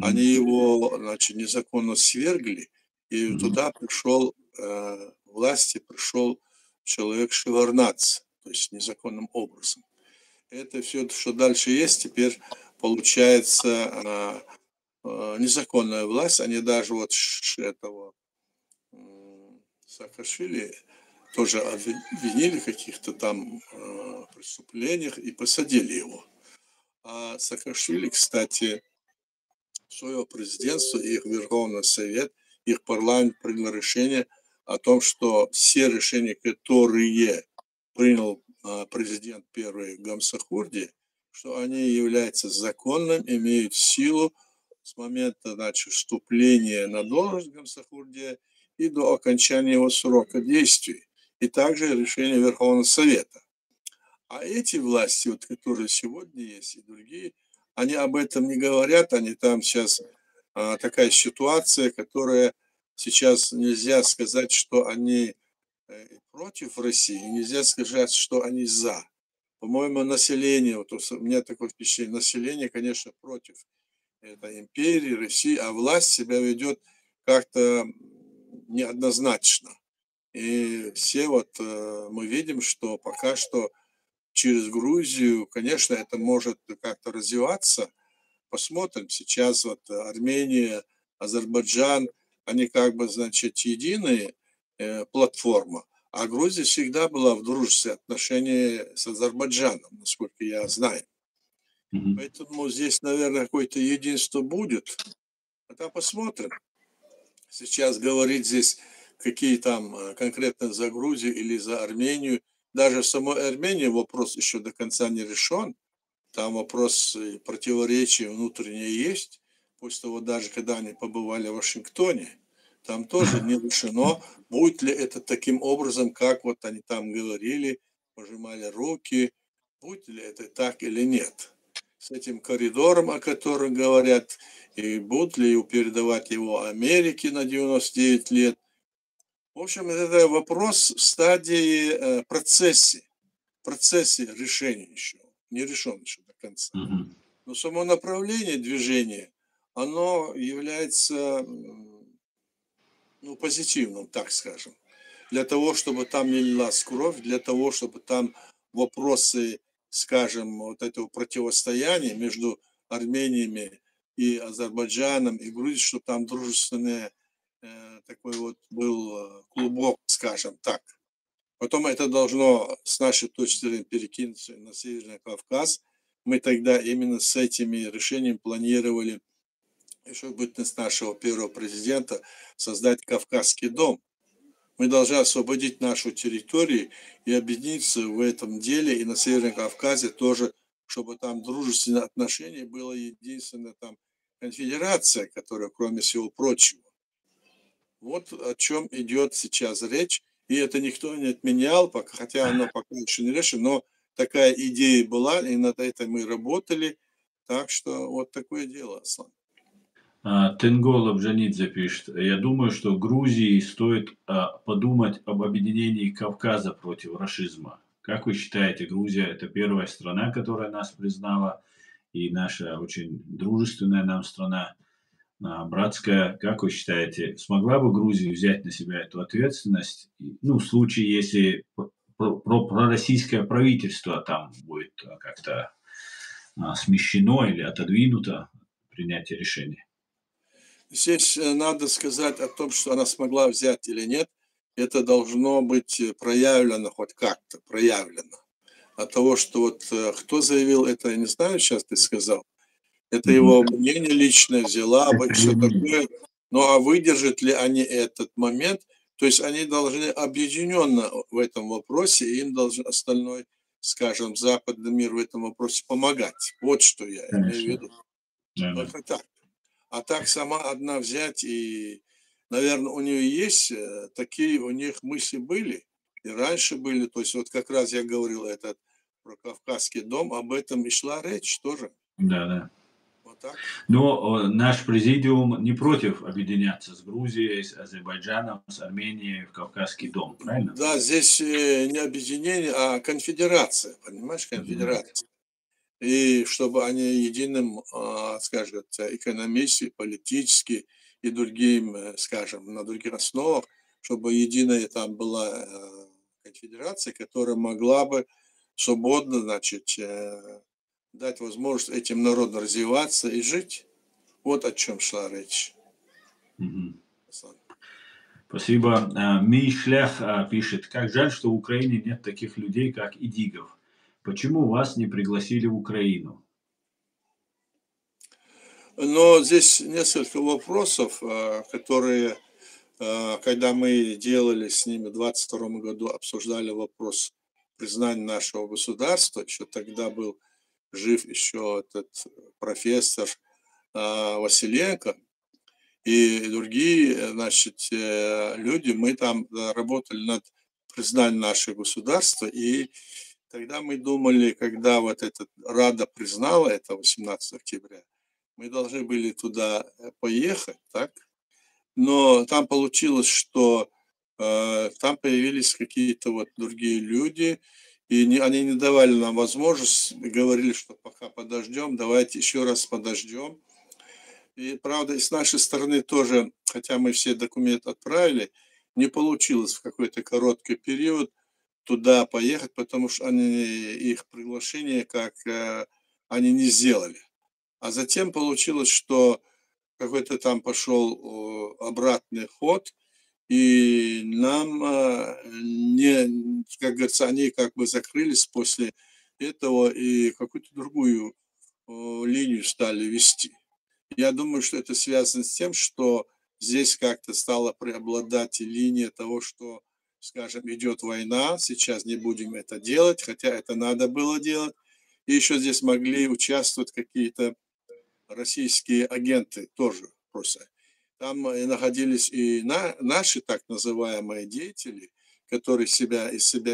они Мгм. его, значит, незаконно свергли, и Мгм. туда пришел, власти пришел человек Шеварнац, то есть незаконным образом. Это все, что дальше есть, теперь получается незаконная власть. Они даже вот этого Саакашвили тоже обвинили в каких-то там преступлениях и посадили его. А Саакашвили, кстати, свое президентство, их Верховный Совет, их парламент принял решение о том, что все решения, которые принял президент первый Гамсахурди, что они являются законным, имеют силу с момента, значит, вступления на должность Гамсахурди и до окончания его срока действий. И также решение Верховного Совета. А эти власти, вот, которые сегодня есть, и другие, они об этом не говорят, они там сейчас такая ситуация, которая сейчас нельзя сказать, что они против России, нельзя сказать, что они за. По-моему, население, вот у меня такое впечатление, население, конечно, против этой империи, России, а власть себя ведет как-то неоднозначно. И все вот мы видим, что пока что через Грузию, конечно, это может как-то развиваться. Посмотрим. Сейчас вот Армения, Азербайджан, они как бы, значит, единая платформа. А Грузия всегда была в дружественных отношениях с Азербайджаном, насколько я знаю. Мгм. Поэтому здесь, наверное, какое-то единство будет. А там посмотрим. Сейчас говорить здесь, какие там конкретно за Грузию или за Армению. Даже в самой Армении вопрос еще до конца не решен. Там вопрос противоречия внутренние есть. После того, даже когда они побывали в Вашингтоне, там тоже не решено, будет ли это таким образом, как вот они там говорили, пожимали руки, будет ли это так или нет. С этим коридором, о котором говорят, и будут ли передавать его Америке на 99 лет. В общем, это вопрос в стадии процессе решения еще, не решен еще до конца. Мгм. Но само направление движения, оно является ну, позитивным, так скажем. Для того, чтобы там не лилась кровь, для того, чтобы там вопросы, скажем, вот этого противостояния между Армениями и Азербайджаном и Грузией, чтобы там дружественный такой вот был клубок, скажем так. Потом это должно, с нашей точки зрения, перекинуться на Северный Кавказ. Мы тогда именно с этими решениями планировали, еще бытность нашего первого президента, создать Кавказский дом. Мы должны освободить нашу территорию и объединиться в этом деле. И на Северном Кавказе тоже, чтобы там дружественные отношения, была единственная там конфедерация, которая, кроме всего прочего. Вот о чем идет сейчас речь. И это никто не отменял, пока, хотя оно пока еще не решено, но такая идея была, и над этим мы работали. Так что вот такое дело, Аслан. Тенгол Абжанидзе пишет: я думаю, что Грузии стоит подумать об объединении Кавказа против рашизма. Как вы считаете, Грузия – это первая страна, которая нас признала, и наша очень дружественная нам страна, братская. Как вы считаете, смогла бы Грузия взять на себя эту ответственность? Ну, в случае, если пророссийское правительство там будет как-то смещено или отодвинуто принятие решений? Здесь надо сказать о том, что она смогла взять или нет. Это должно быть проявлено хоть как-то, проявлено. От того, что вот кто заявил это, я не знаю, сейчас ты сказал. Это Мгм. его мнение личное, взяла бы, Это все его мнение. такое. Ну, а выдержат ли они этот момент? То есть они должны объединенно в этом вопросе, и им должен остальной, скажем, западный мир в этом вопросе помогать. Вот что я имею в Конечно. виду. Да-да. Только так. А так сама одна взять и, наверное, у нее есть, такие у них мысли были, и раньше были. То есть вот как раз я говорил этот про Кавказский дом, об этом и шла речь тоже. Да-да. Вот так. Но наш президиум не против объединяться с Грузией, с Азербайджаном, с Арменией в Кавказский дом, правильно? Да, здесь не объединение, а конфедерация, понимаешь, Мгм. конфедерация. И чтобы они единым, скажем, экономически, политически и другим, скажем, на других основах, чтобы единая там была конфедерация, которая могла бы свободно, значит, дать возможность этим народам развиваться и жить. Вот о чем шла речь. Мгм. Спасибо. Мишлях пишет: как жаль, что в Украине нет таких людей, как Идигов. Почему вас не пригласили в Украину? Но здесь несколько вопросов, которые, когда мы делали с ними в 22 году, обсуждали вопрос признания нашего государства, еще тогда был жив еще этот профессор Василенко и другие, значит, люди, мы там работали над признанием нашего государства, и тогда мы думали, когда вот этот Рада признала это 18 октября, мы должны были туда поехать, так? Но там получилось, что там появились какие-то вот другие люди, и они не давали нам возможность, говорили, что пока подождем, давайте еще раз подождем. И правда, и с нашей стороны тоже, хотя мы все документы отправили, не получилось в какой-то короткий период туда поехать, потому что они, их приглашение как они не сделали. А затем получилось, что какой-то там пошел обратный ход, и нам не, как говорится, они как бы закрылись после этого и какую-то другую линию стали вести. Я думаю, что это связано с тем, что здесь как-то стала преобладать линия того, что, скажем, идет война, сейчас не будем это делать, хотя это надо было делать. И еще здесь могли участвовать какие-то российские агенты тоже просто. Там находились и наши так называемые деятели, которые из себя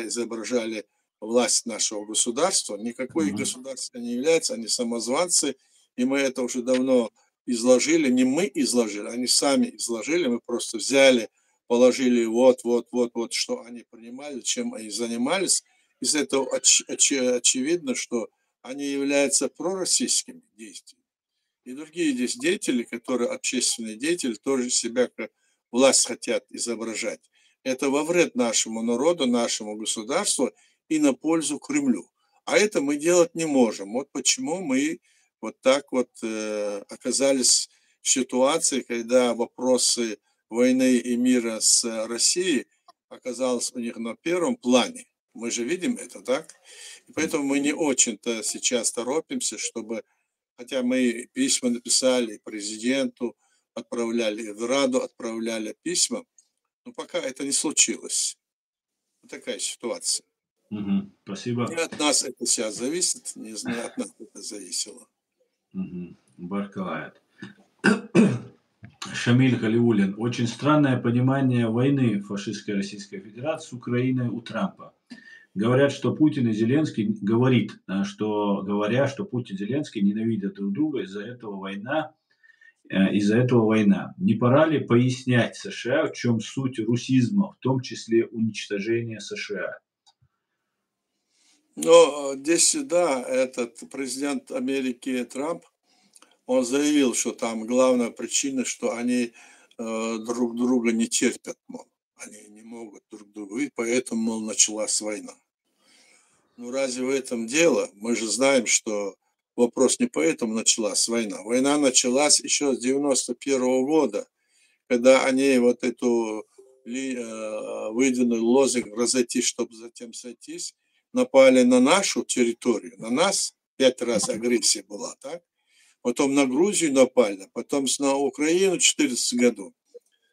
изображали власть нашего государства. Никакое Мгм. государство не является, они самозванцы, и мы это уже давно изложили. Не мы изложили, они сами изложили, мы просто взяли, положили вот, что они принимали, чем они занимались. Из этого очевидно, что они являются пророссийскими действиями. И другие здесь деятели, которые общественные деятели, тоже себя как власть хотят изображать. Это во вред нашему народу, нашему государству и на пользу Кремлю. А это мы делать не можем. Вот почему мы вот так вот оказались в ситуации, когда вопросы войны и мира с Россией оказались у них на первом плане. Мы же видим это, так? И поэтому мы не очень-то сейчас торопимся, чтобы. Хотя мы письма написали президенту, отправляли в Раду, отправляли письма, но пока это не случилось. Вот такая ситуация. Мгм. Не Спасибо. от нас это сейчас зависит, не от нас это зависело. Мгм. Баркалает. Шамиль Галиуллин. Очень странное понимание войны фашистской Российской Федерации с Украиной у Трампа. Говорят, что Путин и Зеленский говоря, что Путин и Зеленский ненавидят друг друга, из-за этого война. Не пора ли пояснять США, в чем суть русизма, в том числе уничтожение США? Но здесь, да, этот президент Америки Трамп, он заявил, что там главная причина, что они друг друга не терпят, мол. Они не могут друг друга, и поэтому, мол, началась война. Ну, разве в этом дело? Мы же знаем, что вопрос не поэтому началась война. Война началась еще с 91 года, когда они вот эту выдвинули лозунг «разойтись, чтобы затем сойтись», напали на нашу территорию, на нас 5 раз агрессия была, так? Потом на Грузию напали, потом на Украину в 2014 году.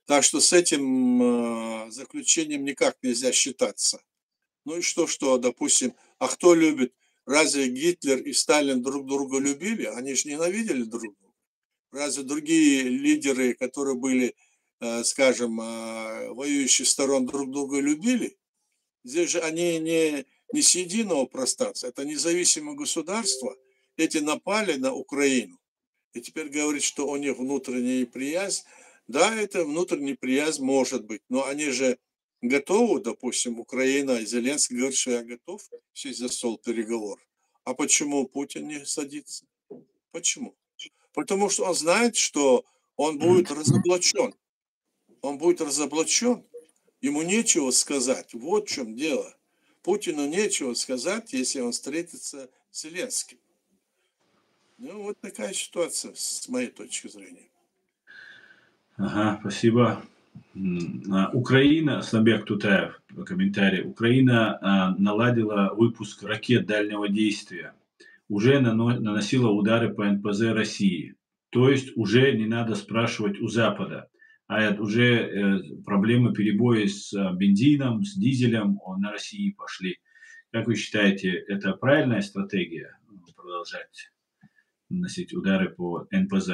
Так что с этим заключением никак нельзя считаться. Ну и что, допустим, а кто любит? Разве Гитлер и Сталин друг друга любили? Они же ненавидели друг друга. Разве другие лидеры, которые были, скажем, воюющих сторон, друг друга любили? Здесь же они не с единого пространства, это независимое государство. Эти напали на Украину. И теперь говорит, что у них внутренняя неприязнь. Да, это внутренняя неприязнь может быть, но они же готовы, допустим, Украина и Зеленский говорит, что я готов сесть за стол переговоров. А почему Путин не садится? Почему? Потому что он знает, что он будет разоблачен. Он будет разоблачен. Ему нечего сказать. Вот в чем дело. Путину нечего сказать, если он встретится с Зеленским. Ну, вот такая ситуация, с моей точки зрения. Ага, спасибо. Украина, Снабек Тутаев, комментарий. Украина наладила выпуск ракет дальнего действия. Уже наносила удары по НПЗ России. То есть уже не надо спрашивать у Запада. А это уже проблемы перебои с бензином, с дизелем на России пошли. Как вы считаете, это правильная стратегия продолжать наносить удары по НПЗ?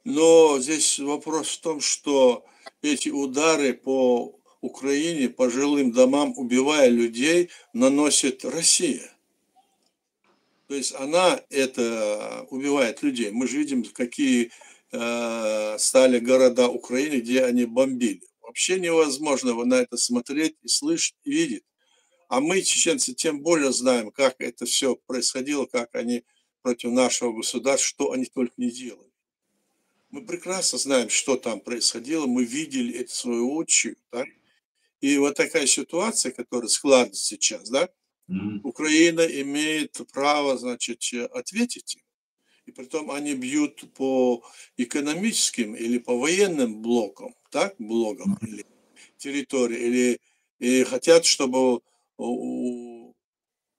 Но здесь вопрос в том, что эти удары по Украине, по жилым домам, убивая людей, наносит Россия. То есть она это убивает людей. Мы же видим, какие стали города Украины, где они бомбили. Вообще невозможно на это смотреть и слышать, и видеть. А мы, чеченцы, тем более знаем, как это все происходило, как они против нашего государства, что они только не делали. Мы прекрасно знаем, что там происходило, мы видели это своеочию, так? И вот такая ситуация, которая складывается сейчас, да, Украина имеет право, значит, ответить им. И притом они бьют по экономическим или по военным блокам, так, блокам или территории, или и хотят, чтобы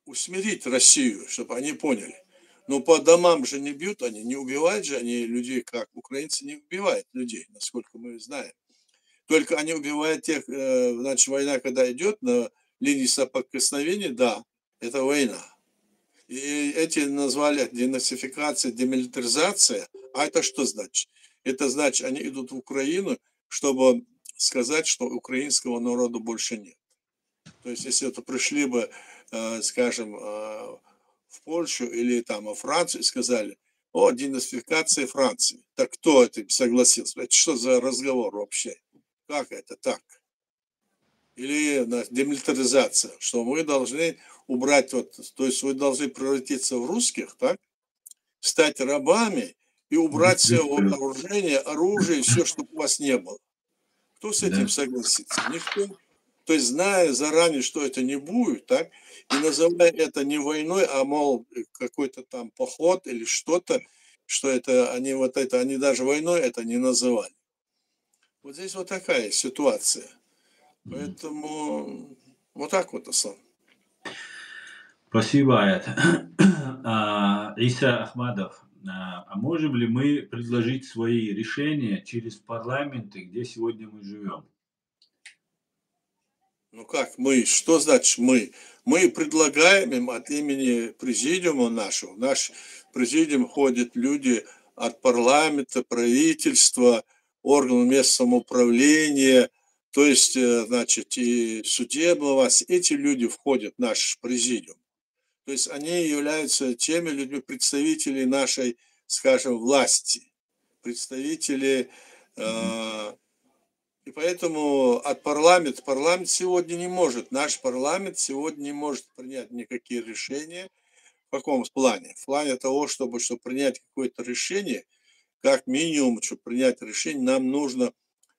усмирить Россию, чтобы они поняли. Но по домам же не бьют они, не убивают же они людей, как украинцы не убивают людей, насколько мы знаем. Только они убивают тех, значит, война, когда идет на линии соприкосновения, да, это война. И эти назвали денацификация, демилитаризация. А это что значит? Это значит, они идут в Украину, чтобы сказать, что украинского народа больше нет. То есть, если это пришли бы, скажем, в Польшу или там во Францию и сказали, о, денацификация Франции. Так кто это согласился? Это что за разговор вообще? Как это так? Или демилитаризация, что мы должны убрать, вот, то есть вы должны превратиться в русских, так? Стать рабами и убрать все вооружение, оружие, все, чтобы у вас не было. Кто с этим согласится? Никто. То есть, зная заранее, что это не будет, так, и называя это не войной, а, мол, какой-то там поход или что-то, что это, они даже войной это не называли. Вот здесь вот такая ситуация. Поэтому вот так вот, Асан. Спасибо, Аят. Иса Ахмадов, а можем ли мы предложить свои решения через парламенты, где сегодня мы живем? Ну как мы? Что значит мы? Мы предлагаем им от имени президиума нашего. В наш президиум ходят люди от парламента, правительства, органов местного самоуправления, то есть, значит, и судебная власть. Эти люди входят в наш президиум. То есть они являются теми людьми, представителей нашей, скажем, власти, представители. И поэтому парламент сегодня не может, наш парламент сегодня не может принять никакие решения. В каком плане? В плане того, чтобы принять какое-то решение, как минимум, чтобы принять решение, нам нужно,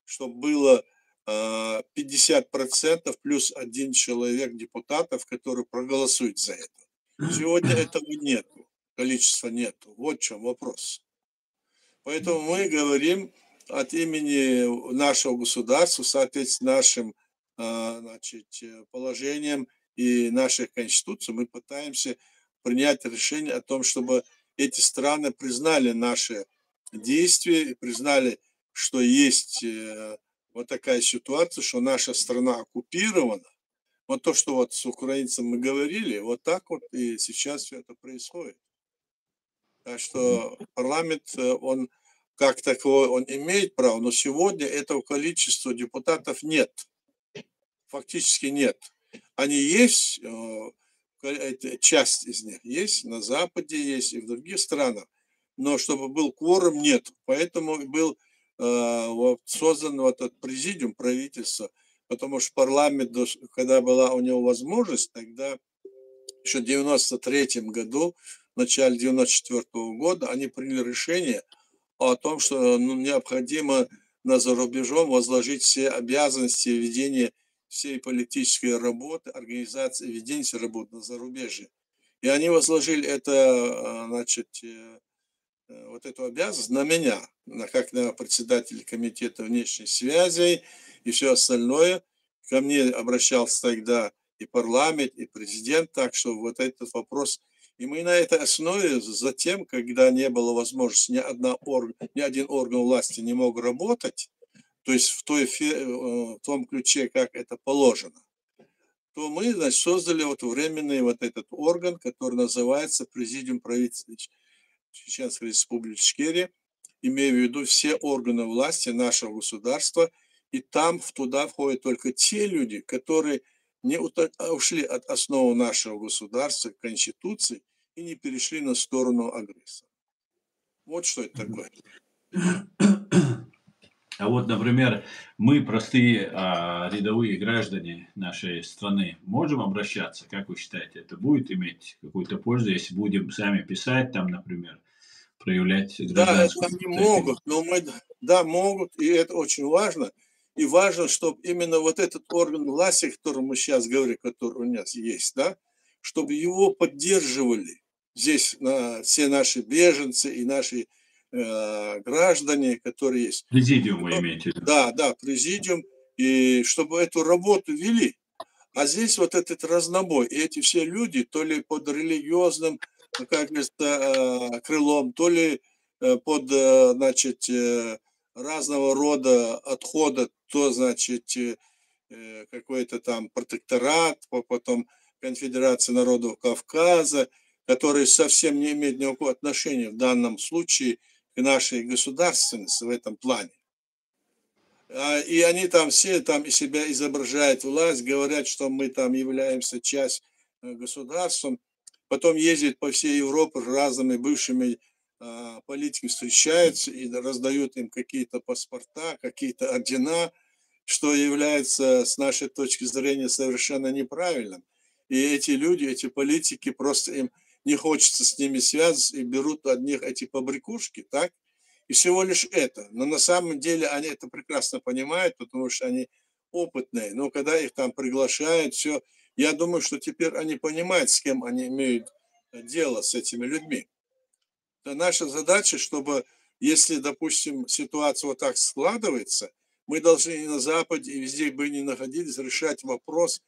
чтобы было 50% плюс один человек депутатов, который проголосует за это. Сегодня этого нет. количества нет. Вот в чем вопрос. Поэтому мы говорим от имени нашего государства, соответственно, нашим положениям и нашей конституции, мы пытаемся принять решение о том, чтобы эти страны признали наши действия и признали, что есть вот такая ситуация, что наша страна оккупирована. Вот то, что вот с украинцем мы говорили, вот так вот и сейчас все это происходит. Так что парламент, он как таковой, он имеет право, но сегодня этого количества депутатов нет, фактически нет. Они есть, часть из них есть, на Западе есть и в других странах, но чтобы был кворум, нет. Поэтому был вот создан вот этот президиум правительства, потому что парламент, когда была у него возможность, тогда еще в 93 году, в начале 94 года, они приняли решение о том, что необходимо за рубежом возложить все обязанности ведения всей политической работы, организации ведения всей работы на зарубежье. И они возложили это, вот эту обязанность на меня, как на председателя комитета внешней связи и все остальное. Ко мне обращался тогда и парламент, и президент, так что вот этот вопрос. И мы на этой основе затем, когда не было возможности, ни один орган власти не мог работать, то есть в том ключе, как это положено, то мы, значит, создали вот временный вот этот орган, который называется Президиум правительства Чеченской Республики Ичкерия, имея в виду все органы власти нашего государства, и там туда входят только те люди, которые не ушли от основы нашего государства, Конституции, и не перешли на сторону агрессора. Вот что это такое. А вот, например, мы, простые рядовые граждане нашей страны, можем обращаться? Как вы считаете, это будет иметь какую-то пользу, если будем сами писать, там, например, проявлять Да, это гражданскую они инициативу? могут, но да, могут, и это очень важно. И важно, чтобы именно вот этот орган власти, о котором мы сейчас говорим, который у нас есть, да, чтобы его поддерживали здесь все наши беженцы и наши граждане, которые есть. Президиум вы имеете в виду? Да, президиум, и чтобы эту работу вели. А здесь вот этот разнобой. И эти все люди, то ли под религиозным, как говорится, крылом, то ли под, разного рода отхода, то, какой-то там протекторат, потом Конфедерация народов Кавказа, который совсем не имеет никакого отношения в данном случае к нашей государственности в этом плане. И они там все там из себя изображают власть, говорят, что мы там являемся часть государством. Потом ездят по всей Европе разными бывшими политиками, встречаются и раздают им какие-то паспорта, какие-то ордена, что является с нашей точки зрения совершенно неправильным. И эти люди, эти политики, просто им не хочется с ними связываться и берут от них эти побрякушки, так? И всего лишь это. Но на самом деле они это прекрасно понимают, потому что они опытные. Но когда их там приглашают, все, я думаю, что теперь они понимают, с кем они имеют дело, с этими людьми. Это наша задача, чтобы, если, допустим, ситуация вот так складывается, мы должны и на Западе, и везде бы ни находились, решать вопрос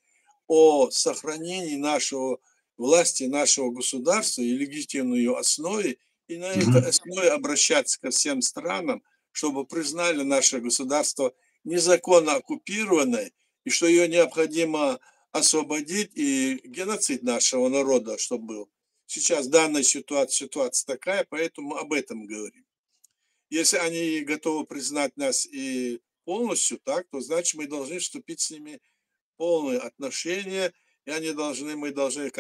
о сохранении нашего власти, нашего государства и легитимной ее основе, и на этой основе обращаться ко всем странам, чтобы признали наше государство незаконно оккупированное, и что ее необходимо освободить, и геноцид нашего народа, чтобы был. Сейчас данная ситуация такая, поэтому об этом говорим. Если они готовы признать нас и полностью, так, то значит мы должны вступить с ними в полные отношения, и мы должны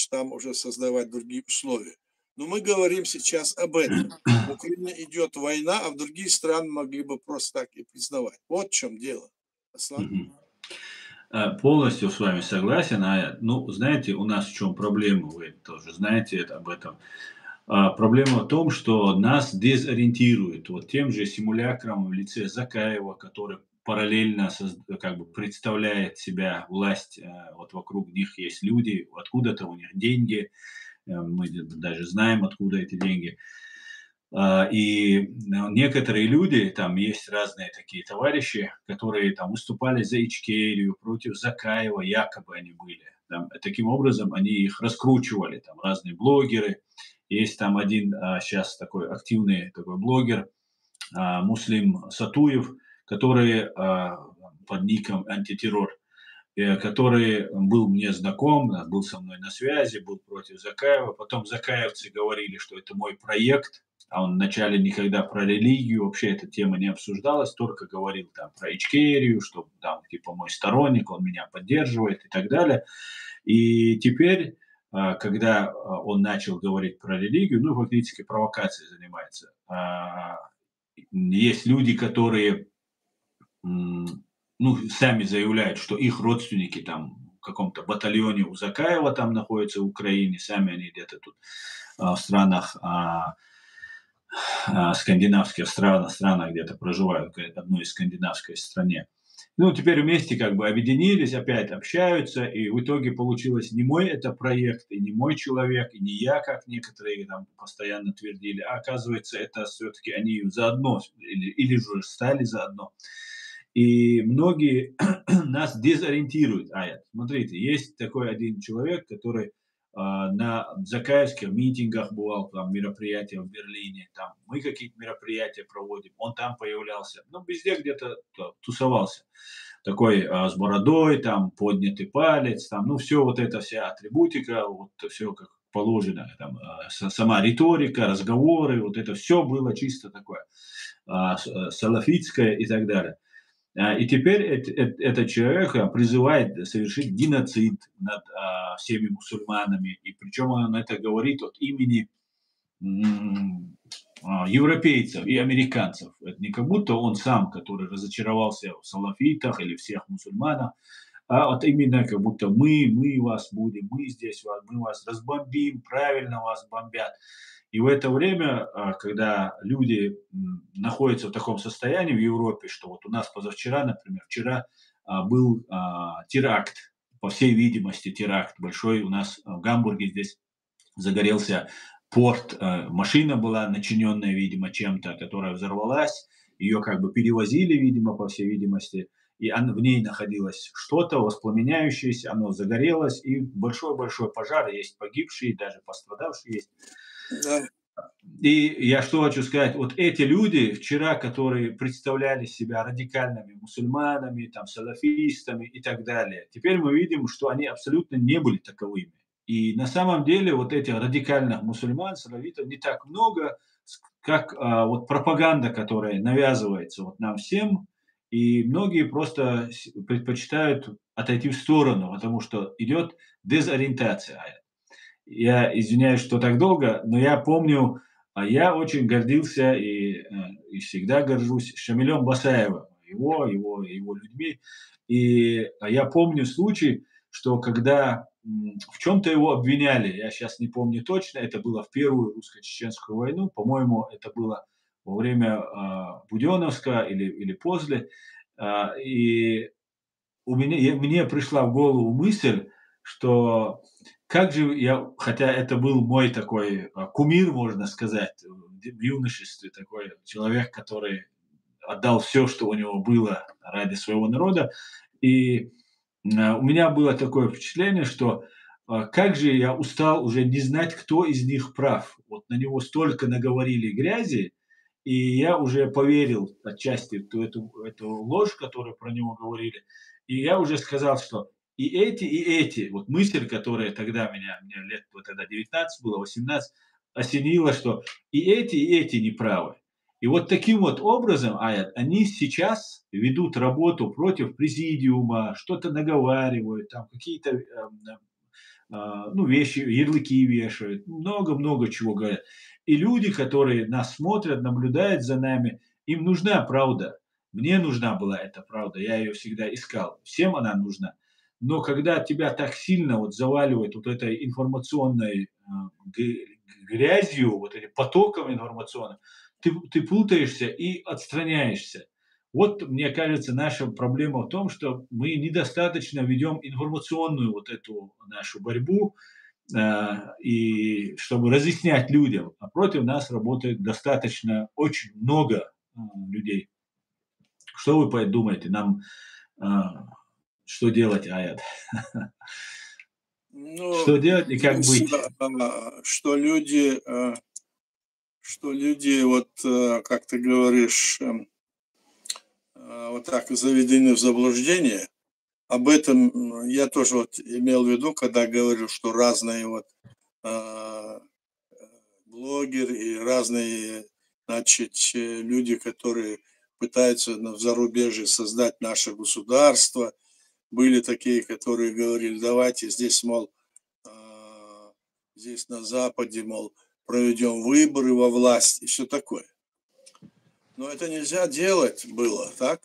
там уже создавать другие условия. Но мы говорим сейчас об этом. В Украине идет война, а в другие страны могли бы просто так и признавать. Вот в чем дело. Аслан? Полностью с вами согласен. Ну, знаете, у нас в чем проблема, вы тоже знаете об этом. Проблема в том, что нас дезориентирует вот тем же симулякром в лице Закаева, который параллельно представляет себя власть, вот вокруг них есть люди, откуда-то у них деньги, мы даже знаем, откуда эти деньги. И некоторые люди, там есть разные такие товарищи, которые там выступали за Ичкерию, против Закаева, якобы они были. Там, таким образом, они их раскручивали, там разные блогеры. Есть там один сейчас такой активный такой блогер, Муслим Сатуев, который под ником «Антитеррор», который был мне знаком, был со мной на связи, был против Закаева. Потом закаевцы говорили, что это мой проект, а он вначале никогда про религию, вообще эта тема не обсуждалась, только говорил там про Ичкерию, что там типа мой сторонник, он меня поддерживает и так далее. И теперь, когда он начал говорить про религию, ну, фактически провокацией занимается, есть люди, которые ну, сами заявляют, что их родственники там в каком-то батальоне у Закаева там находятся в Украине, сами они где-то тут в странах, скандинавских странах где-то проживают, одной из скандинавской стране. Ну, теперь вместе как бы объединились, опять общаются, и в итоге получилось не мой это проект, и не мой человек, и не я, как некоторые там постоянно твердили, а оказывается, это все-таки они заодно, или же стали заодно. И многие нас дезориентируют. Смотрите, есть такой один человек, который на закаевских митингах бывал, там мероприятия в Берлине, там мы какие-то мероприятия проводим, он там появлялся, ну, везде где-то тусовался. Такой с бородой, там поднятый палец, там, ну, все вот это, вся атрибутика, вот все как положено, там, сама риторика, разговоры, вот это все было чисто такое салафитское и так далее. И теперь этот человек призывает совершить геноцид над всеми мусульманами. И причем он это говорит от имени европейцев и американцев. Это не как будто он сам, который разочаровался в салафитах или всех мусульманах, а вот именно как будто мы вас будем, мы здесь, мы вас разбомбим, правильно вас бомбят. И в это время, когда люди находятся в таком состоянии в Европе, что вот у нас позавчера, например, вчера был теракт, по всей видимости теракт большой у нас в Гамбурге, здесь загорелся порт, машина была начиненная, видимо, чем-то, которая взорвалась, ее как бы перевозили, видимо, по всей видимости, и в ней находилось что-то воспламеняющееся, оно загорелось, и большой-большой пожар, есть погибшие, даже пострадавшие есть. Да. И я что хочу сказать, вот эти люди вчера, которые представляли себя радикальными мусульманами, там, салафистами и так далее, теперь мы видим, что они абсолютно не были таковыми. И на самом деле вот этих радикальных мусульман, салафитов не так много, как вот пропаганда, которая навязывается вот нам всем, и многие просто предпочитают отойти в сторону, потому что идет дезориентация. Я извиняюсь, что так долго, но я помню, я очень гордился и всегда горжусь Шамилем Басаевым, его людьми. И я помню случай, что когда в чем-то его обвиняли, я сейчас не помню точно, это было в Первую русско-чеченскую войну, по-моему, это было во время Буденновска или после, и мне пришла в голову мысль, что как же я, хотя это был мой такой кумир, можно сказать, в юношестве, такой человек, который отдал все, что у него было ради своего народа. И у меня было такое впечатление, что как же я устал уже не знать, кто из них прав. Вот на него столько наговорили грязи, и я уже поверил отчасти в эту ложь, которую про него говорили. И я уже сказал, что и эти, вот мысль, которая тогда мне лет, вот тогда 19 было, 18, осенила, что и эти неправы. И вот таким вот образом, они сейчас ведут работу против президиума, что-то наговаривают, там какие-то вещи, ярлыки вешают, много-много чего говорят. И люди, которые нас смотрят, наблюдают за нами, им нужна правда. Мне нужна была эта правда, я ее всегда искал. Всем она нужна. Но когда тебя так сильно вот заваливает вот этой информационной грязью, вот этим потоком информационным, ты путаешься и отстраняешься. Вот, мне кажется, наша проблема в том, что мы недостаточно ведем информационную вот эту нашу борьбу, и чтобы разъяснять людям, а против нас работает достаточно, очень много людей. Что вы думаете, нам что делать, Аят? Ну, Что делать и как здесь, быть? что люди, вот, как ты говоришь, вот так заведены в заблуждение. Об этом я тоже вот имел в виду, когда говорил, что разные вот а, блогеры и разные, значит, люди, которые пытаются в зарубежье создать наше государство. Были такие, которые говорили, давайте здесь, мол, здесь на Западе, мол, проведем выборы во власть и все такое. Но это нельзя делать было, так?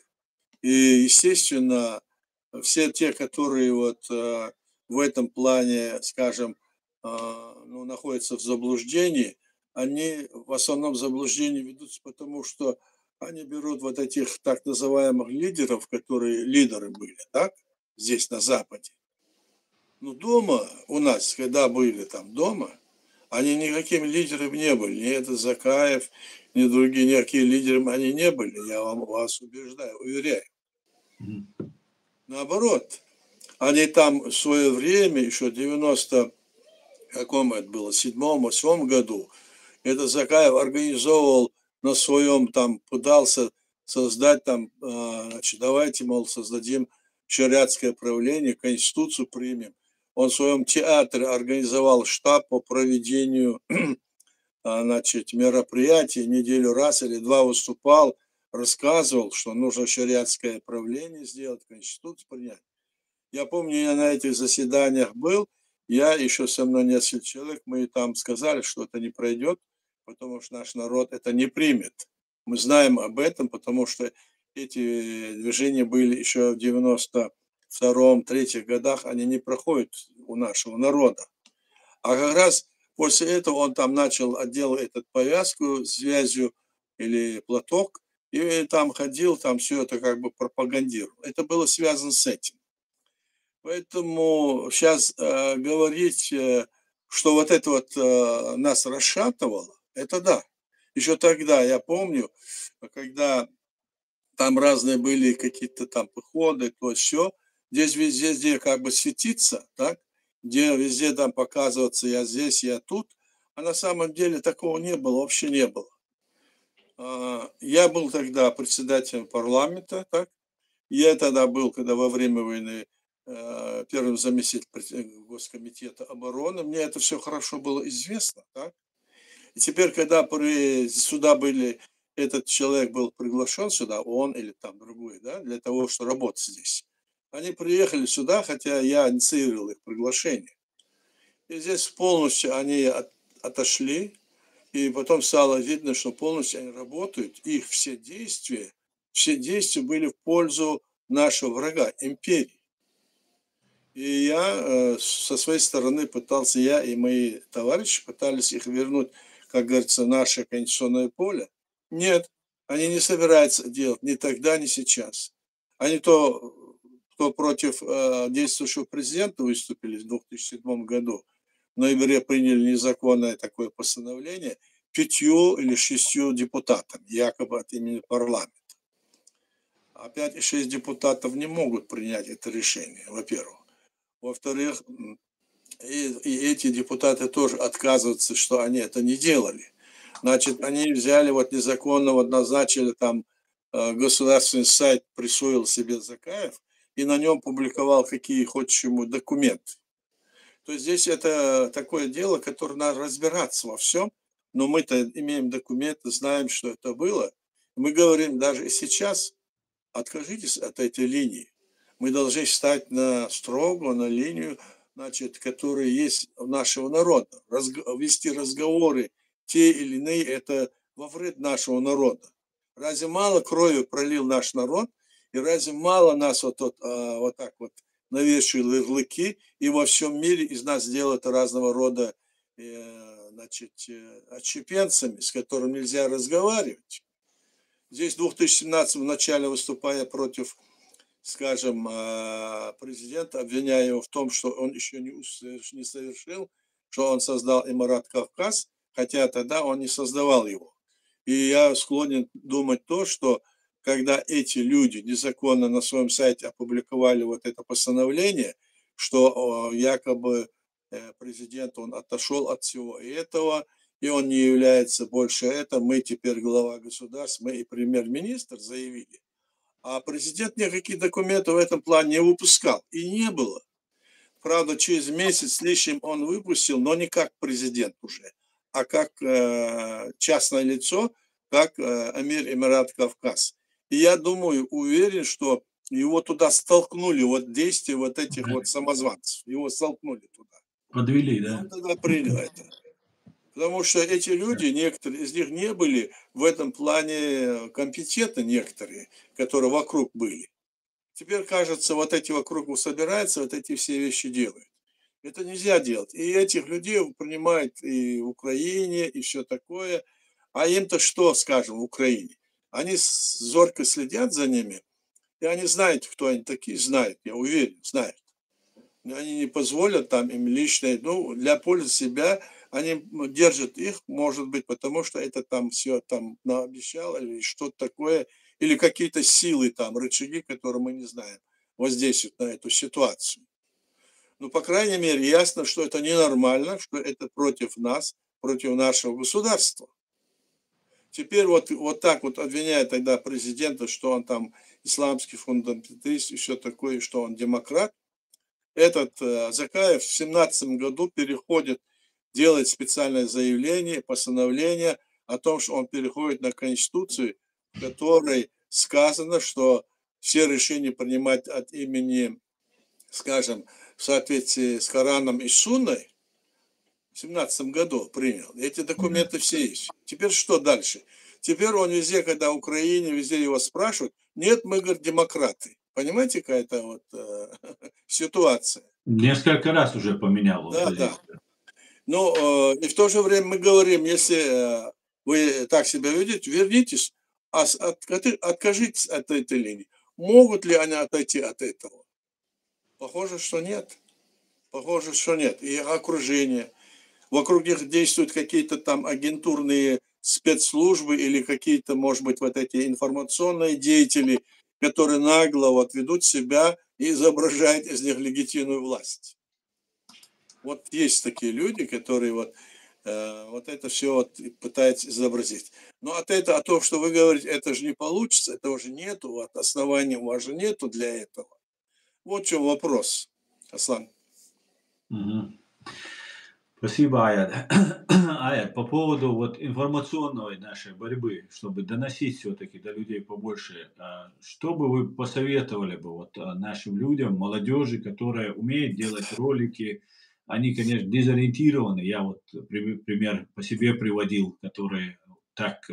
И, естественно, все те, которые вот в этом плане, скажем, ну, находятся в заблуждении, они в основном в заблуждении ведутся, потому что они берут вот этих так называемых лидеров, которые лидеры были, так, здесь на Западе. Ну, дома у нас, когда были там дома, они никакими лидерами не были. Ни это Закаев, ни другие никакие лидерами они не были. Я вас убеждаю, уверяю. Наоборот, они там в свое время, еще в 90, каком это было, 7-8 году, это Закаев организовывал на своем, там, пытался создать там, значит, давайте, мол, создадим шариатское правление, конституцию примем. Он в своем театре организовал штаб по проведению значит, мероприятий, неделю раз или два выступал, рассказывал, что нужно шариатское правление сделать, конституцию принять. Я помню, я на этих заседаниях был, я еще со мной несколько человек, мы там сказали, что это не пройдет, потому что наш народ это не примет. Мы знаем об этом, потому что эти движения были еще в 92-м, 3-х годах, они не проходят у нашего народа. А как раз после этого он там начал отделать этот повязку с связью или платок, и там ходил, там все это как бы пропагандировал. Это было связано с этим. Поэтому сейчас говорить, что вот это вот нас расшатывало, это да. Еще тогда, я помню, когда там разные были какие-то там походы, то все, здесь везде, где как бы светиться, так, где везде там показываться, я здесь, я тут, а на самом деле такого не было, вообще не было. Я был тогда председателем парламента, так, я тогда был, когда во время войны первым заместителем Госкомитета обороны, мне это все хорошо было известно, так. И теперь, когда сюда были, этот человек был приглашен сюда, он или там другой, да, для того, чтобы работать здесь. Они приехали сюда, хотя я инициировал их приглашение. И здесь полностью они отошли, и потом стало видно, что полностью они работают, их все действия были в пользу нашего врага, империи. И я со своей стороны пытался, я и мои товарищи пытались их вернуть, как говорится, в наше конституционное поле. Нет, они не собираются делать ни тогда, ни сейчас. Они кто против действующего президента выступили в 2007 году, в ноябре приняли незаконное такое постановление 5 или 6 депутатами, якобы от имени парламента. А 5 и 6 депутатов не могут принять это решение, во-первых. Во-вторых, и эти депутаты тоже отказываются, что они это не делали. Значит, они взяли вот незаконно, вот назначили там государственный сайт, присвоил себе Закаев и на нем публиковал какие хочешь ему документы. То есть здесь это такое дело, которое надо разбираться во всем, но мы-то имеем документы, знаем, что это было. Мы говорим даже и сейчас, откажитесь от этой линии. Мы должны стать строго на линию, значит, которая есть у нашего народа. Вести разговоры те или иные, это во вред нашего народа. Разве мало крови пролил наш народ, и разве мало нас вот так вот навешивали ярлыки, и во всем мире из нас делают разного рода значит, отщепенцами, с которыми нельзя разговаривать. Здесь в 2017 в начале, выступая против, скажем, президента, обвиняя его в том, что он еще не совершил что он создал Эмират Кавказ, хотя тогда он не создавал его. И я склонен думать то, что когда эти люди незаконно на своем сайте опубликовали вот это постановление, что якобы президент, он отошел от всего этого, и он не является больше это, мы теперь глава государства, мы и премьер-министр заявили. А президент никаких документов в этом плане не выпускал, и не было. Правда, через месяц с лишним он выпустил, но не как президент уже, а как частное лицо, как эмир Эмират Кавказ. И я думаю, уверен, что его туда столкнули, вот действия вот этих вот самозванцев, его столкнули туда. Подвели, И да? он тогда принял это. Потому что эти люди, некоторые из них не были в этом плане компетентны, некоторые, которые вокруг были. Теперь, кажется, вот эти вокруг собираются, вот эти все вещи делают. Это нельзя делать. И этих людей принимают и в Украине, и все такое. А им-то что, скажем, в Украине? Они зорко следят за ними, и они знают, кто они такие, знают, я уверен, знают. Но они не позволят там им личное, ну, для пользы себя, они держат их, может быть, потому что это там все там наобещало или что-то такое, или какие-то силы там, рычаги, которые мы не знаем, воздействуют на эту ситуацию. Ну, по крайней мере, ясно, что это ненормально, что это против нас, против нашего государства. Теперь вот так вот обвиняет тогда президента, что он там исламский фундаменталист и все такое, что он демократ. Этот Закаев в 2017 году переходит, делает специальное заявление, постановление о том, что он переходит на Конституцию, в которой сказано, что все решения принимать от имени, скажем, в соответствии с Кораном и Сунной, в 2017 году принял. Эти документы все есть. Теперь что дальше? Теперь он везде, когда в Украине, везде его спрашивают, нет, мы, говорит, демократы. Понимаете, какая-то вот ситуация. Несколько раз уже поменял Да, позицию. да. Но и в то же время мы говорим, если вы так себя ведете, вернитесь, откажитесь от этой линии. Могут ли они отойти от этого? Похоже, что нет. Похоже, что нет. И окружение. Вокруг них действуют какие-то там агентурные спецслужбы или какие-то, может быть, вот эти информационные деятели, которые нагло вот ведут себя и изображают из них легитимную власть. Вот есть такие люди, которые вот это все вот пытаются изобразить. Но от того, что вы говорите, это же не получится, этого же нету, вот оснований у вас же нету для этого. Вот в чем вопрос, Аслан. Мгм. Спасибо, Аят. Аят, по поводу вот информационной нашей борьбы, чтобы доносить все-таки до людей побольше, что бы вы посоветовали бы вот нашим людям, молодежи, которая умеет делать ролики, они, конечно, дезориентированы, я вот пример по себе приводил, который так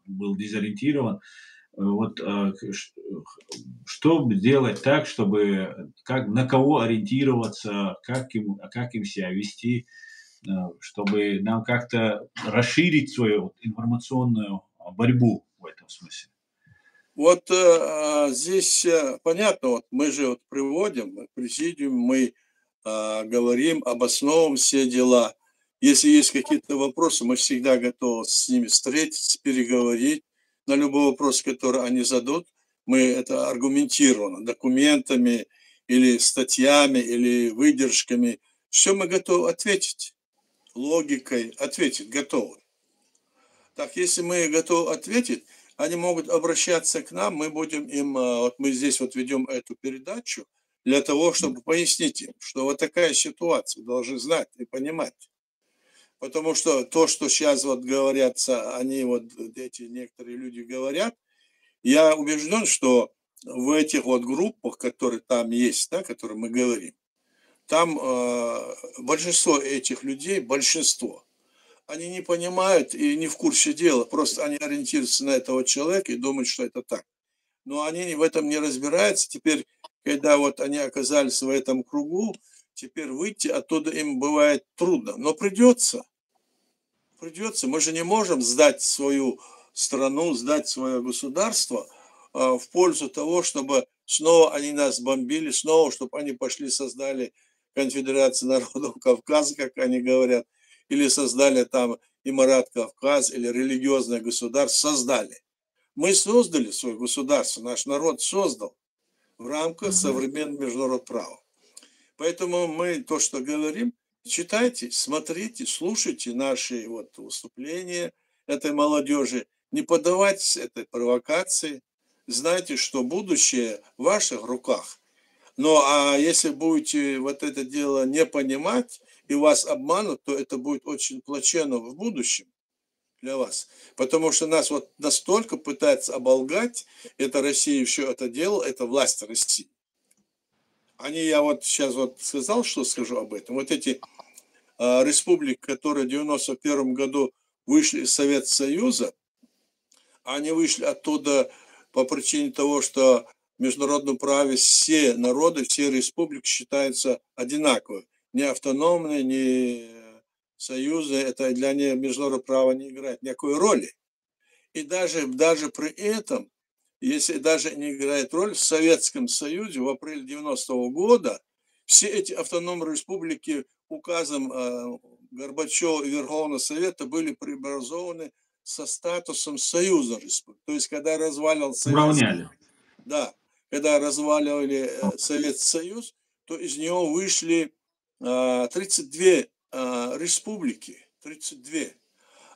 был дезориентирован, вот что делать так, чтобы на кого ориентироваться, как им себя вести, чтобы нам как-то расширить свою информационную борьбу в этом смысле. Вот здесь понятно, вот мы же вот приводим, президиум, мы говорим, обосновываем все дела. Если есть какие-то вопросы, мы всегда готовы с ними встретиться, переговорить на любой вопрос, который они зададут. Мы это аргументированно, документами или статьями, или выдержками. Все мы готовы ответить, логикой ответить, готовы. Так, если мы готовы ответить, они могут обращаться к нам, мы будем им, вот мы здесь вот ведем эту передачу для того, чтобы пояснить им, что вот такая ситуация, должны знать и понимать. Потому что то, что сейчас вот говорятся, они вот эти некоторые люди говорят, я убежден, что в этих вот группах, которые там есть, да, которые мы говорим, там большинство этих людей, большинство, они не понимают и не в курсе дела, просто они ориентируются на этого человека и думают, что это так. Но они в этом не разбираются. Теперь, когда вот они оказались в этом кругу, теперь выйти оттуда им бывает трудно. Но придется. Придется. Мы же не можем сдать свою страну, сдать свое государство в пользу того, чтобы снова они нас бомбили, снова, чтобы они пошли, создали Конфедерация народов Кавказа, как они говорят, или создали там Эмират Кавказ, или религиозное государство, создали. Мы создали свое государство, наш народ создал в рамках современного международного права. Поэтому мы то, что говорим, читайте, смотрите, слушайте наши вот выступления этой молодежи, не поддавайтесь этой провокации, знайте, что будущее в ваших руках. Но а если будете вот это дело не понимать и вас обманут, то это будет очень плачевно в будущем для вас. Потому что нас вот настолько пытаются оболгать, это Россия все это делала, это власть России. Я вот сейчас вот сказал, что скажу об этом. Вот эти республики, которые в 91 году вышли из Советского Союза, они вышли оттуда по причине того, что в международном праве все народы, все республики считаются одинаковыми. Ни автономные, ни союзы, это для них международное право не играет никакой роли. И даже при этом, если даже не играет роль, в Советском Союзе в апреле 90-го года все эти автономные республики указом Горбачева и Верховного Совета были преобразованы со статусом союза республик. То есть, когда разваливался когда разваливали Советский Союз, то из него вышли 32 республики, 32.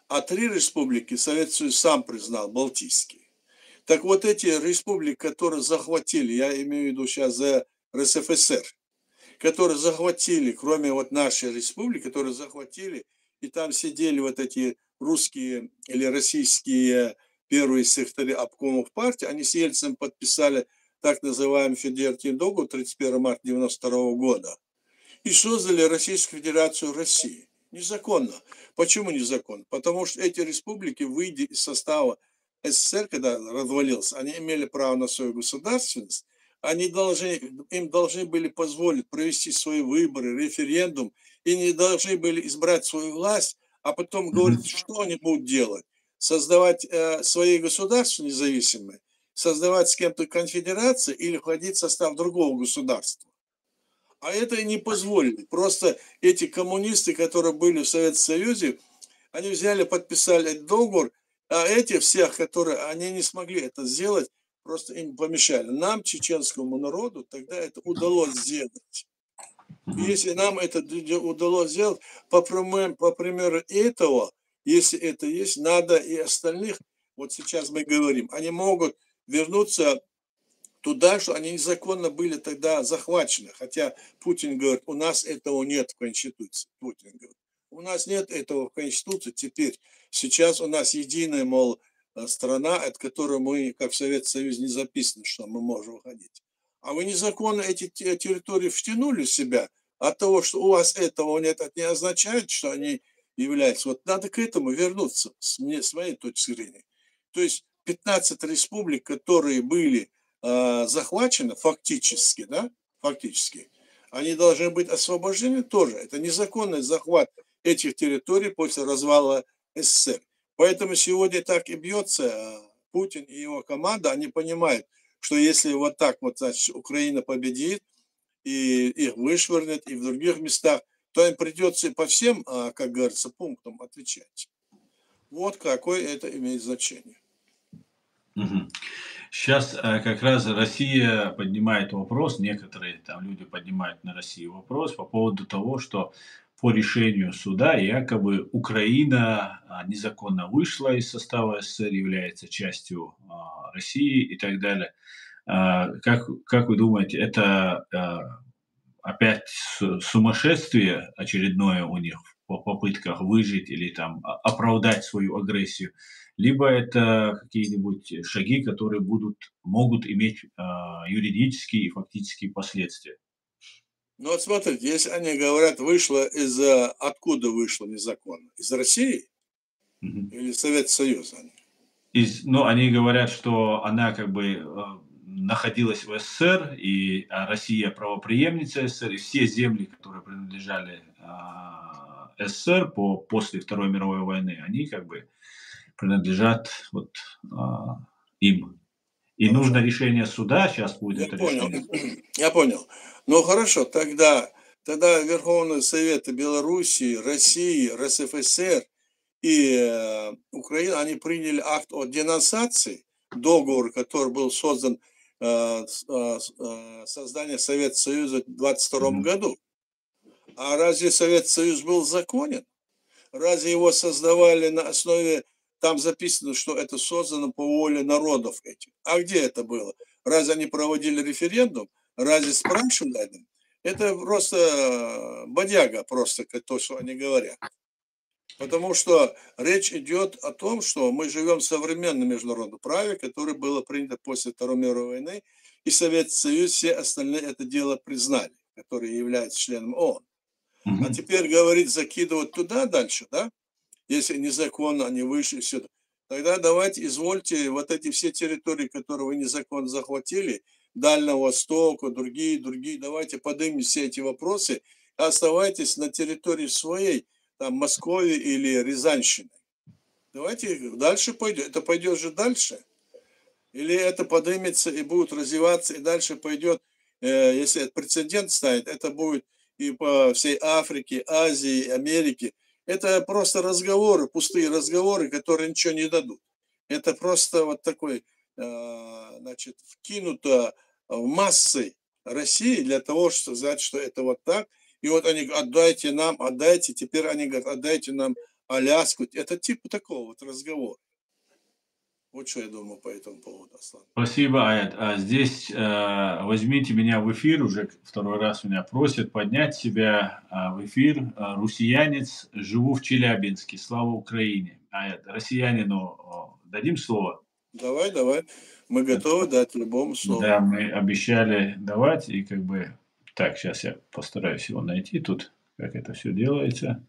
А 3 республики Советский Союз сам признал, балтийские. Так вот эти республики, которые захватили, я имею в виду сейчас за РСФСР, которые захватили, кроме вот нашей республики, которые захватили, и там сидели вот эти русские или российские первые секретари обкомов партии, они с Ельциным подписали так называемый федеративный договор 31 марта 1992 года и создали Российскую Федерацию России. Незаконно. Почему незаконно? Потому что эти республики, выйдя из состава СССР, когда развалился, они имели право на свою государственность, им должны были позволить провести свои выборы, референдум, и не должны были избрать свою власть, а потом говорить, что они будут делать. Создавать свои государства независимые, создавать с кем-то конфедерацию или входить в состав другого государства. А это и не позволили. Просто эти коммунисты, которые были в Советском Союзе, они взяли, подписали этот договор, а эти всех, которые, они не смогли это сделать, просто им помешали. Нам, чеченскому народу, тогда это удалось сделать. И если нам это удалось сделать, по примеру этого, если это есть, надо и остальных, вот сейчас мы говорим, они могут вернуться туда, что они незаконно были тогда захвачены. Хотя Путин говорит, у нас этого нет в Конституции. Путин говорит, у нас нет этого в Конституции теперь. Сейчас у нас единая, мол, страна, от которой мы, как в Советском Союзе, не записано, что мы можем уходить. А вы незаконно эти территории втянули в себя. От того, что у вас этого нет, это не означает, что они являются. Вот надо к этому вернуться, с моей точки зрения. То есть 15 республик, которые были захвачены фактически, они должны быть освобождены тоже. Это незаконный захват этих территорий после развала СССР. Поэтому сегодня так и бьется Путин и его команда. Они понимают, что если вот так вот, значит, Украина победит, и их вышвырнет, и в других местах, то им придется по всем, как говорится, пунктам отвечать. Вот какое это имеет значение. Сейчас как раз Россия поднимает вопрос, некоторые там люди поднимают на Россию вопрос по поводу того, что по решению суда якобы Украина незаконно вышла из состава СССР, является частью России и так далее. Как вы думаете, это опять сумасшествие очередное у них по попытках выжить или там оправдать свою агрессию, либо это какие-нибудь шаги, которые могут иметь юридические и фактические последствия? Ну вот смотрите, если они говорят, откуда вышло незаконно? Из России или Советского Союза? Они говорят, что она как бы находилась в СССР, и Россия правопреемница СССР, и все земли, которые принадлежали СССР после Второй мировой войны, они как бы принадлежат им. И нужно решение суда, сейчас будет это решение. Я понял. Ну хорошо, тогда Тогда Верховный Совет Белоруссии, России, РСФСР и Украины, они приняли акт о денонсации, договор, который был создан создание Советского Союза в 22 году. А разве Советский Союз был законен? Разве его создавали на основе, там записано, что это создано по воле народов этих? А где это было? Разве они проводили референдум? Разве спрашивали? Это просто бодяга, просто то, что они говорят. Потому что речь идет о том, что мы живем в современном международном праве, которое было принято после Второй мировой войны, и Советский Союз, все остальные это дело признали, которые являются членом ООН. А теперь, говорит, закидывать туда дальше, да? Если незаконно они вышли, все. Тогда давайте, извольте, вот эти все территории, которые вы незаконно захватили, Дальнего Востока, другие, давайте поднимем все эти вопросы, оставайтесь на территории своей, там, Москвы или Рязанщины. Давайте дальше пойдем. Это пойдет же дальше. Или это поднимется и будет развиваться, и дальше пойдет, если прецедент станет, это будет и по всей Африке, Азии, Америке. Это просто разговоры, пустые разговоры, которые ничего не дадут. Это просто вот такой, значит, вкинуто в массы России для того, чтобы сказать, что это вот так. И вот они, отдайте нам, отдайте. Теперь они говорят, отдайте нам Аляску. Это типа такого вот разговора. Вот что я думаю по этому поводу, Аслан. Спасибо, Аят. А здесь возьмите меня в эфир, уже второй раз меня просят поднять себя в эфир. Россиянец, живу в Челябинске, слава Украине. Аят, россиянину дадим слово? Давай. Мы готовы дать любому слову. Да, мы обещали давать, и как бы... Так, сейчас я постараюсь его найти тут, как это все делается.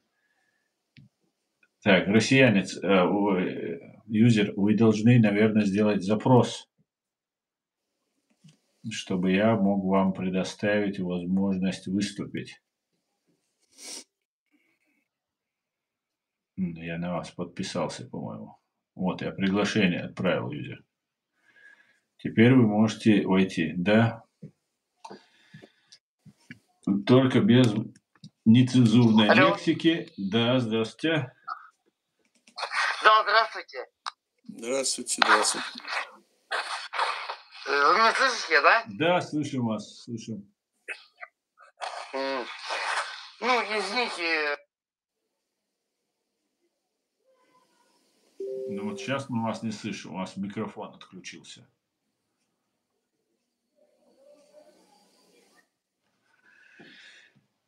Так, россиянец, юзер, вы должны, наверное, сделать запрос, чтобы я мог вам предоставить возможность выступить. Я на вас подписался, по-моему. Вот, я приглашение отправил, юзер. Теперь вы можете войти. Да. Только без нецензурной лексики. Да, здравствуйте. Да, здравствуйте. Здравствуйте. Вы меня слышите, да? Да, слышим вас, слышим. Ну, извините. Ну вот сейчас мы вас не слышим, у вас микрофон отключился.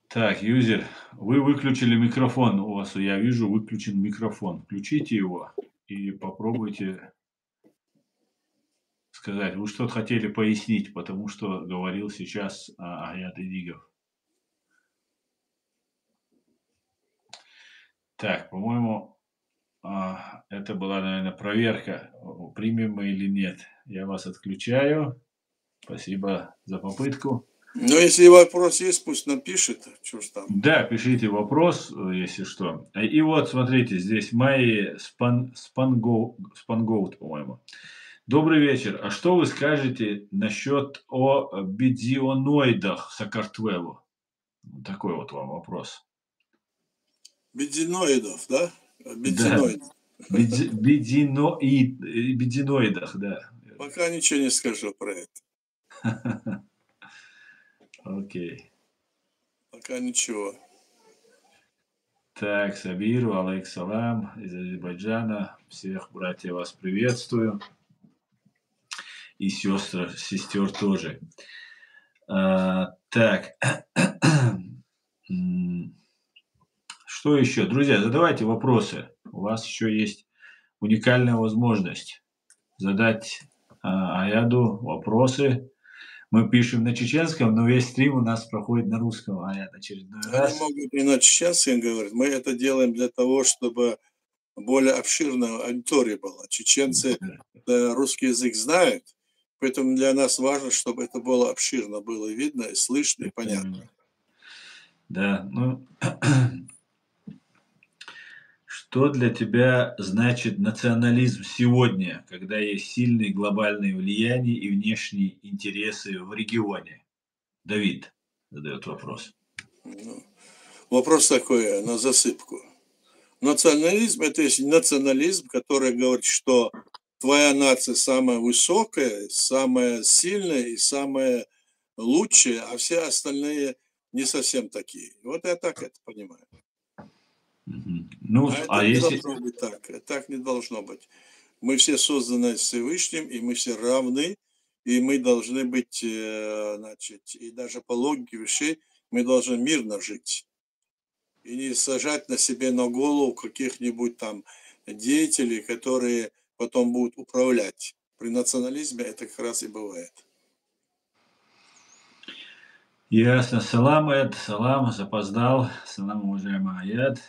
Так, юзер, вы выключили микрофон, у вас, я вижу, выключен микрофон. Включите его и попробуйте сказать. Вы что-то хотели пояснить, потому что говорил сейчас Аят Эдигов. Так, по-моему, это была, наверное, проверка, примем мы или нет. Я вас отключаю. Спасибо за попытку. Ну, если вопрос есть, пусть напишет. Что ж там. Да, пишите вопрос, если что. И вот, смотрите, здесь Майи Спангоут, по-моему. Добрый вечер. А что вы скажете насчет о бедзионоидах Сакартвелу? Такой вот вам вопрос. Бедзиноидов, да? Бедзиноидов. Да. Бедзиноидах, да. Пока ничего не скажу про это. Окей. Пока ничего. Так, Сабиру, алейксалам из Азербайджана. Всех, братья, вас приветствую. И сестер тоже. Так. Что еще? Друзья, задавайте вопросы. У вас еще есть уникальная возможность задать Аяду вопросы. Мы пишем на чеченском, но весь стрим у нас проходит на русском. Аяд очередной раз. Они могут и на чеченском говорить. Мы это делаем для того, чтобы более обширная аудитория была. Чеченцы русский язык знают, поэтому для нас важно, чтобы это было обширно, было видно, и слышно, и понятно. Да, ну... Что для тебя значит национализм сегодня, когда есть сильные глобальные влияния и внешние интересы в регионе? Давид задает вопрос. Ну, вопрос такой на засыпку. Национализм – это есть национализм, который говорит, что твоя нация самая высокая, самая сильная и самая лучшая, а все остальные не совсем такие. Вот я так это понимаю. Ну, А это а не если... должно быть так. Так не должно быть. Мы все созданы Всевышним, и мы все равны, и мы должны быть, значит, и даже по логике вещей, мы должны мирно жить. И не сажать на себе на голову каких-нибудь там деятелей, которые потом будут управлять. При национализме это как раз и бывает. Ясно. Салам, Эд, салам, запоздал. Салам, уважаемый Аяд.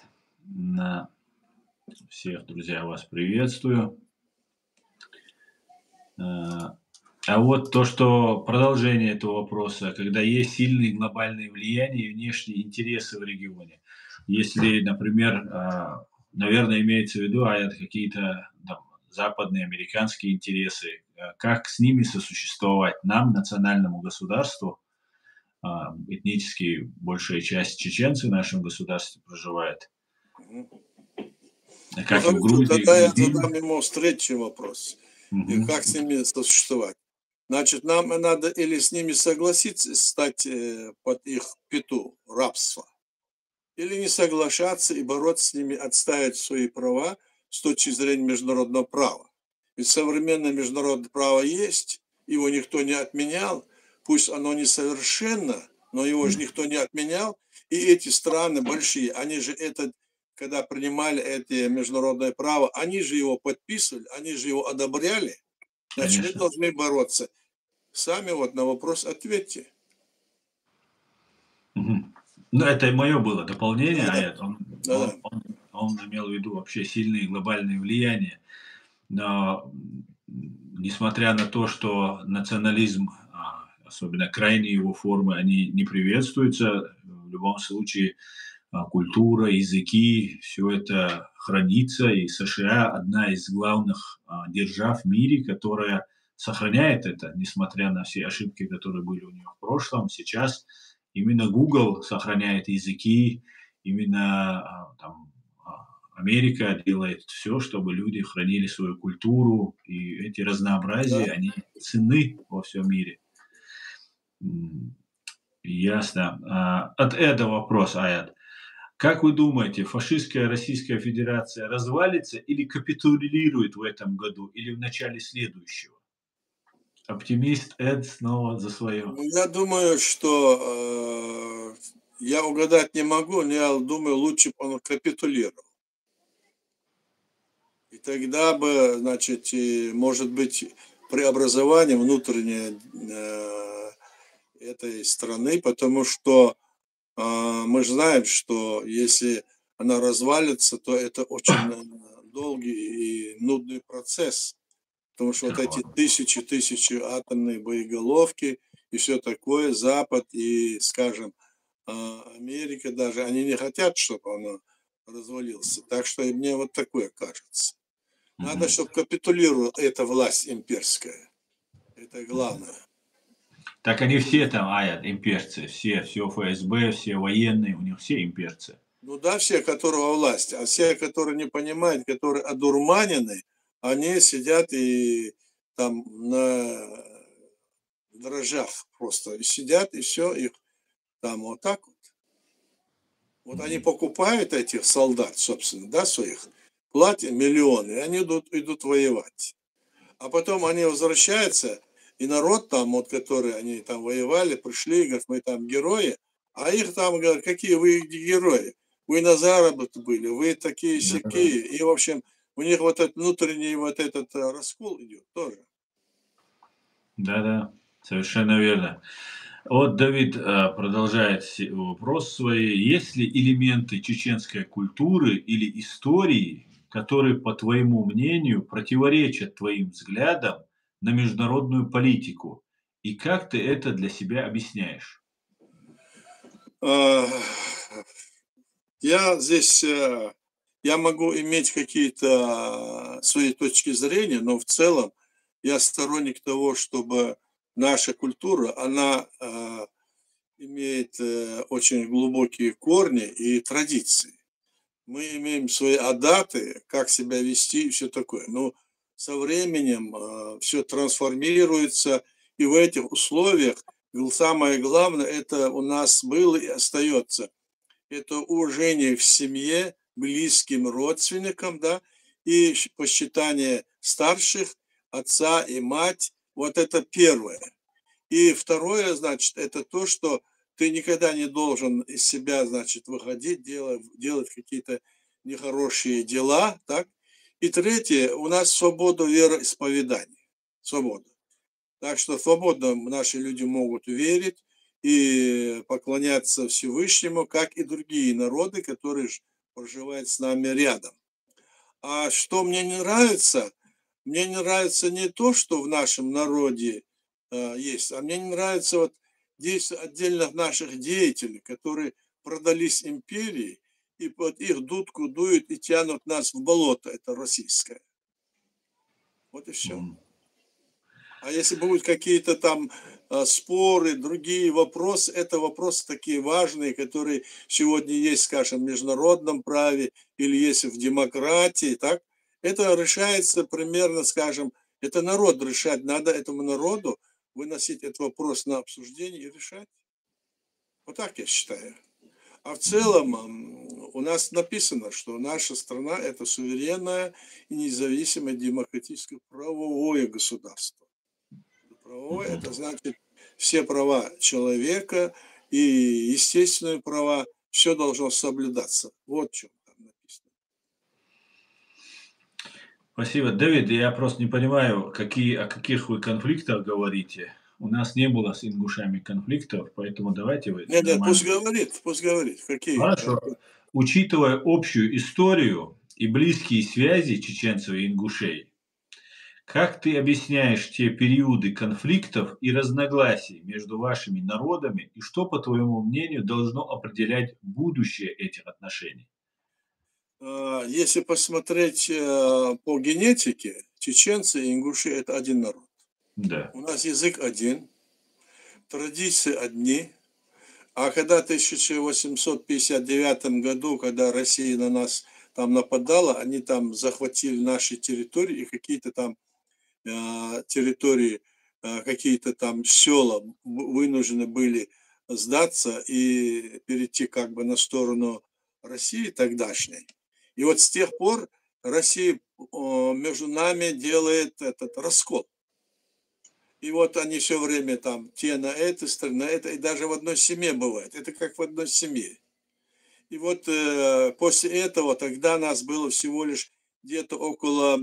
Всех, друзья, вас приветствую. А вот то, что продолжение этого вопроса, когда есть сильные глобальные влияния и внешние интересы в регионе. Если, например, наверное, имеется в виду какие-то там, западные, американские интересы, как с ними сосуществовать нам, национальному государству, этнически большая часть чеченцев в нашем государстве проживает, Ну, как и в хорошо, Грузии, тогда я Грузии. задам ему встречный вопрос. И как с ними сосуществовать? Значит, нам надо или с ними согласиться, стать под их пету, рабства, или не соглашаться и бороться с ними, отстаивать свои права с точки зрения международного права. Ведь современное международное право есть, его никто не отменял, пусть оно несовершенно, но его же никто не отменял. И эти страны большие, они же это, когда принимали это международное право, они же его подписывали, они же его одобряли. Значит, мы Конечно. должны бороться. Сами вот на вопрос ответьте. Ну, это мое было дополнение, Да, а да, это да, да. он имел в виду вообще сильные глобальные влияния. Но несмотря на то, что национализм, особенно крайние его формы, они не приветствуются, в любом случае культура, языки, все это хранится, и США одна из главных держав в мире, которая сохраняет это, несмотря на все ошибки, которые были у нее в прошлом. Сейчас именно Google сохраняет языки, именно там, Америка делает все, чтобы люди хранили свою культуру, и эти разнообразия, Да. они ценны во всем мире. Ясно. От Эда вопрос, Аят. Как вы думаете, фашистская Российская Федерация развалится или капитулирует в этом году, или в начале следующего? Оптимист Эд снова за свое. Ну, я думаю, что я угадать не могу, но я думаю, лучше бы он капитулировал. И тогда бы, значит, может быть, преобразование внутреннее этой страны, потому что мы же знаем, что если она развалится, то это очень долгий и нудный процесс. Потому что вот эти тысячи атомные боеголовки и все такое, Запад и, скажем, Америка даже, они не хотят, чтобы оно развалился. Так что и мне вот такое кажется. Надо, чтобы капитулировала эта власть имперская. Это главное. Так они все там, имперцы, все ФСБ, все военные, у них все имперцы. Ну да, все, которые во власти, а все, которые не понимают, которые одурманены, они сидят и там на дрожжах просто и сидят, и все, их там вот так вот. Вот они покупают этих солдат, собственно, да, своих, платят миллионы, и они идут воевать. А потом они возвращаются, и народ там, вот, который они там воевали, пришли, говорят, мы там герои, а их там говорят, какие вы герои? Вы на заработке были, вы такие-сякие. И, в общем, у них вот этот внутренний вот этот раскол идет тоже. Да, совершенно верно. Вот Давид продолжает вопрос свой. Есть ли элементы чеченской культуры или истории, которые, по твоему мнению, противоречат твоим взглядам на международную политику? И как ты это для себя объясняешь? Я здесь, я могу иметь какие-то свои точки зрения, но в целом я сторонник того, чтобы наша культура, она имеет очень глубокие корни и традиции. Мы имеем свои адаты, как себя вести и все такое. Но со временем все трансформируется, и в этих условиях самое главное, это у нас было и остается. Это уважение в семье, близким родственникам, да, и почитание старших, отца и мать. Вот это первое. И второе, значит, это то, что ты никогда не должен из себя, значит, выходить, делать какие-то нехорошие дела, так? И третье, у нас свобода вероисповедания, свобода. Так что свободно наши люди могут верить и поклоняться Всевышнему, как и другие народы, которые проживают с нами рядом. А что мне не нравится? Мне не нравится не то, что в нашем народе есть, а мне не нравится вот действия отдельных наших деятелей, которые продались империи, и под их дудку дуют и тянут нас в болото, это российское. Вот и все. А если будут какие-то там споры, другие вопросы, это вопросы такие важные, которые сегодня есть, скажем, в международном праве или есть в демократии, так? Это решается примерно, скажем, это народ решать, надо этому народу выносить этот вопрос на обсуждение и решать. Вот так я считаю. А в целом у нас написано, что наша страна – это суверенное и независимое демократическое правовое государство. Правовое – это значит все права человека и естественные права, все должно соблюдаться. Вот в чем там написано. Спасибо. Давид, я просто не понимаю, о каких вы конфликтах говорите. У нас не было с ингушами конфликтов, поэтому давайте вы Нет, нормально. пусть говорит. Какие? Хорошо. Учитывая общую историю и близкие связи чеченцев и ингушей, как ты объясняешь те периоды конфликтов и разногласий между вашими народами, и что, по твоему мнению, должно определять будущее этих отношений? Если посмотреть по генетике, чеченцы и ингуши – это один народ. Да. У нас язык один, традиции одни. А когда в 1859 году, когда Россия на нас там нападала, они там захватили наши территории и какие-то там территории, какие-то там села вынуждены были сдаться и перейти как бы на сторону России тогдашней. И вот с тех пор Россия между нами делает этот раскол. И вот они все время там, те на этой стороне, на этой, и даже в одной семье бывает. Это как в одной семье. И вот после этого тогда нас было всего лишь где-то около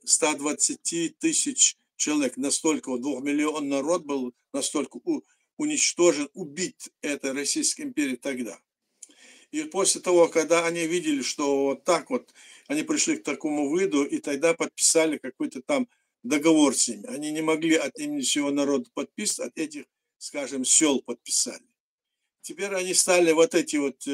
120 тысяч человек. Настолько, 2 миллионов народ был настолько уничтожен, убит этой Российской империей тогда. И после того, когда они видели, что вот так вот, они пришли к такому выводу, и тогда подписали какой-то там договор с ними. Они не могли от имени всего народа подписывать, от этих, скажем, сел подписали. Теперь они стали вот эти вот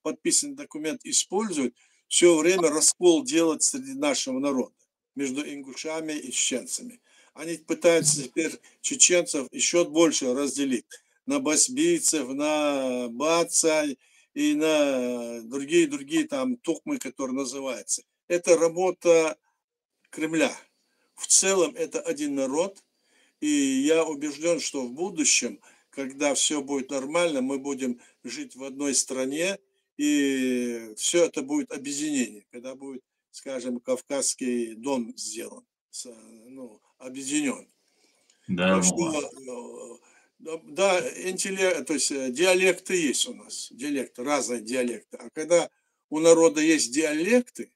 подписанный документ использовать, все время раскол делать среди нашего народа, между ингушами и чеченцами. Они пытаются теперь чеченцев еще больше разделить на басбийцев, на бацай и на другие там тухмы, которые называются. Это работа Кремля. В целом это один народ, и я убежден, что в будущем, когда все будет нормально, мы будем жить в одной стране, и все это будет объединение, когда будет, скажем, Кавказский дом сделан, объединен. Да, Так что, да, то есть диалекты есть у нас, диалекты, разные диалекты. А когда у народа есть диалекты,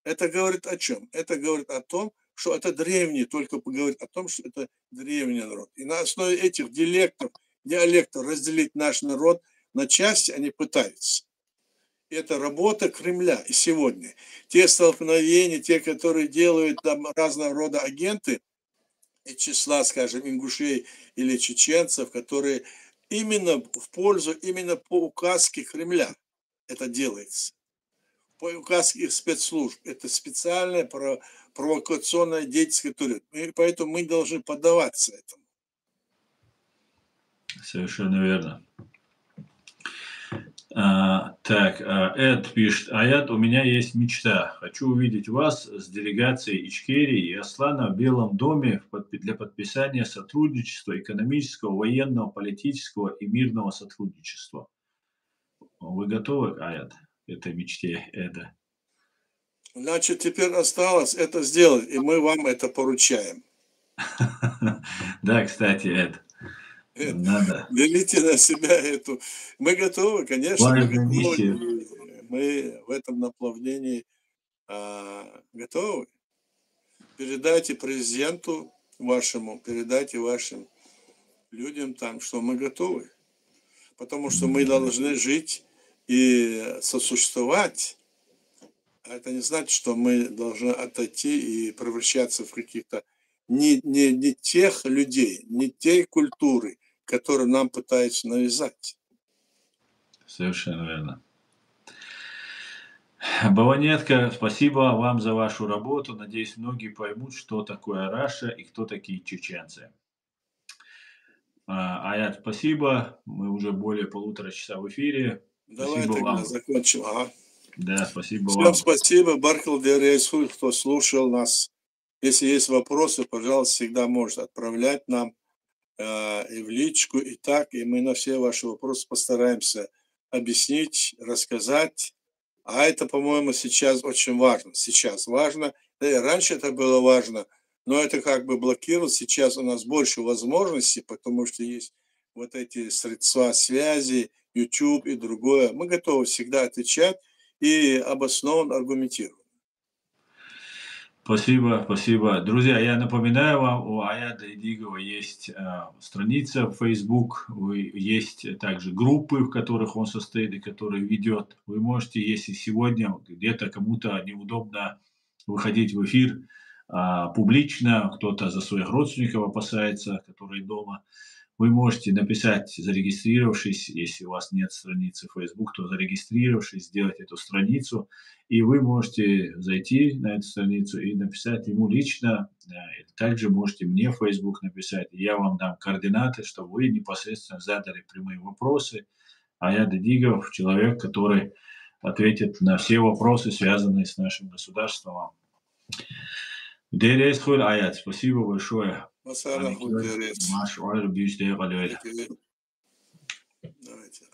это говорит о чем? Это говорит о том, что это древний, только говорит о том, что это древний народ. И на основе этих диалектов разделить наш народ на части они пытаются. Это работа Кремля и сегодня. Те столкновения, те, которые делают там разного рода агенты из числа, скажем, ингушей или чеченцев, которые именно в пользу, именно по указке Кремля это делается. По указке их спецслужб. Это специальная провокационная деятельность, которая... И поэтому мы должны поддаваться этому. Совершенно верно. Так, Эд пишет: Аят, у меня есть мечта. Хочу увидеть вас с делегацией Ичкерии и Аслана в Белом доме для подписания сотрудничества экономического, военного, политического и мирного сотрудничества. Вы готовы, Аят, к этой мечте Эда? Значит, теперь осталось это сделать, и мы вам это поручаем. Да, кстати, Эд, надо. Берите на себя эту. Мы готовы, конечно, мы Важная готовы. миссия. Мы в этом наплавлении готовы. Передайте президенту вашему, передайте вашим людям там, что мы готовы. Потому что мы должны жить и сосуществовать. А это не значит, что мы должны отойти и превращаться в каких-то не тех людей, не те культуры, которые нам пытаются навязать. Совершенно верно. Баванетка, спасибо вам за вашу работу. Надеюсь, многие поймут, что такое Раша и кто такие чеченцы. Аят, спасибо. Мы уже более 1,5 часа в эфире. Давай Спасибо тогда вам. закончим. Ага. Да, спасибо Всем вам. спасибо. Баркал Дерейсу, кто слушал нас. Если есть вопросы, пожалуйста, всегда можете отправлять нам и в личку, и так. И мы на все ваши вопросы постараемся объяснить, рассказать. А это, по-моему, сейчас очень важно. Сейчас важно. Да и раньше это было важно, но это как бы блокировалось. Сейчас у нас больше возможностей, потому что есть вот эти средства связи, YouTube и другое. Мы готовы всегда отвечать и обоснованно аргументировать. Спасибо, спасибо. Друзья, я напоминаю вам, у Аяда Идигова есть страница в Facebook, есть также группы, в которых он состоит и которые ведет. Вы можете, если сегодня где-то кому-то неудобно выходить в эфир публично, кто-то за своих родственников опасается, которые дома, вы можете написать, зарегистрировавшись, если у вас нет страницы Facebook, то зарегистрировавшись, сделать эту страницу, и вы можете зайти на эту страницу и написать ему лично. Также можете мне в Facebook написать, и я вам дам координаты, чтобы вы непосредственно задали прямые вопросы. Аят Идигов – человек, который ответит на все вопросы, связанные с нашим государством. Дерес хуй Аят, спасибо большое. Давайте.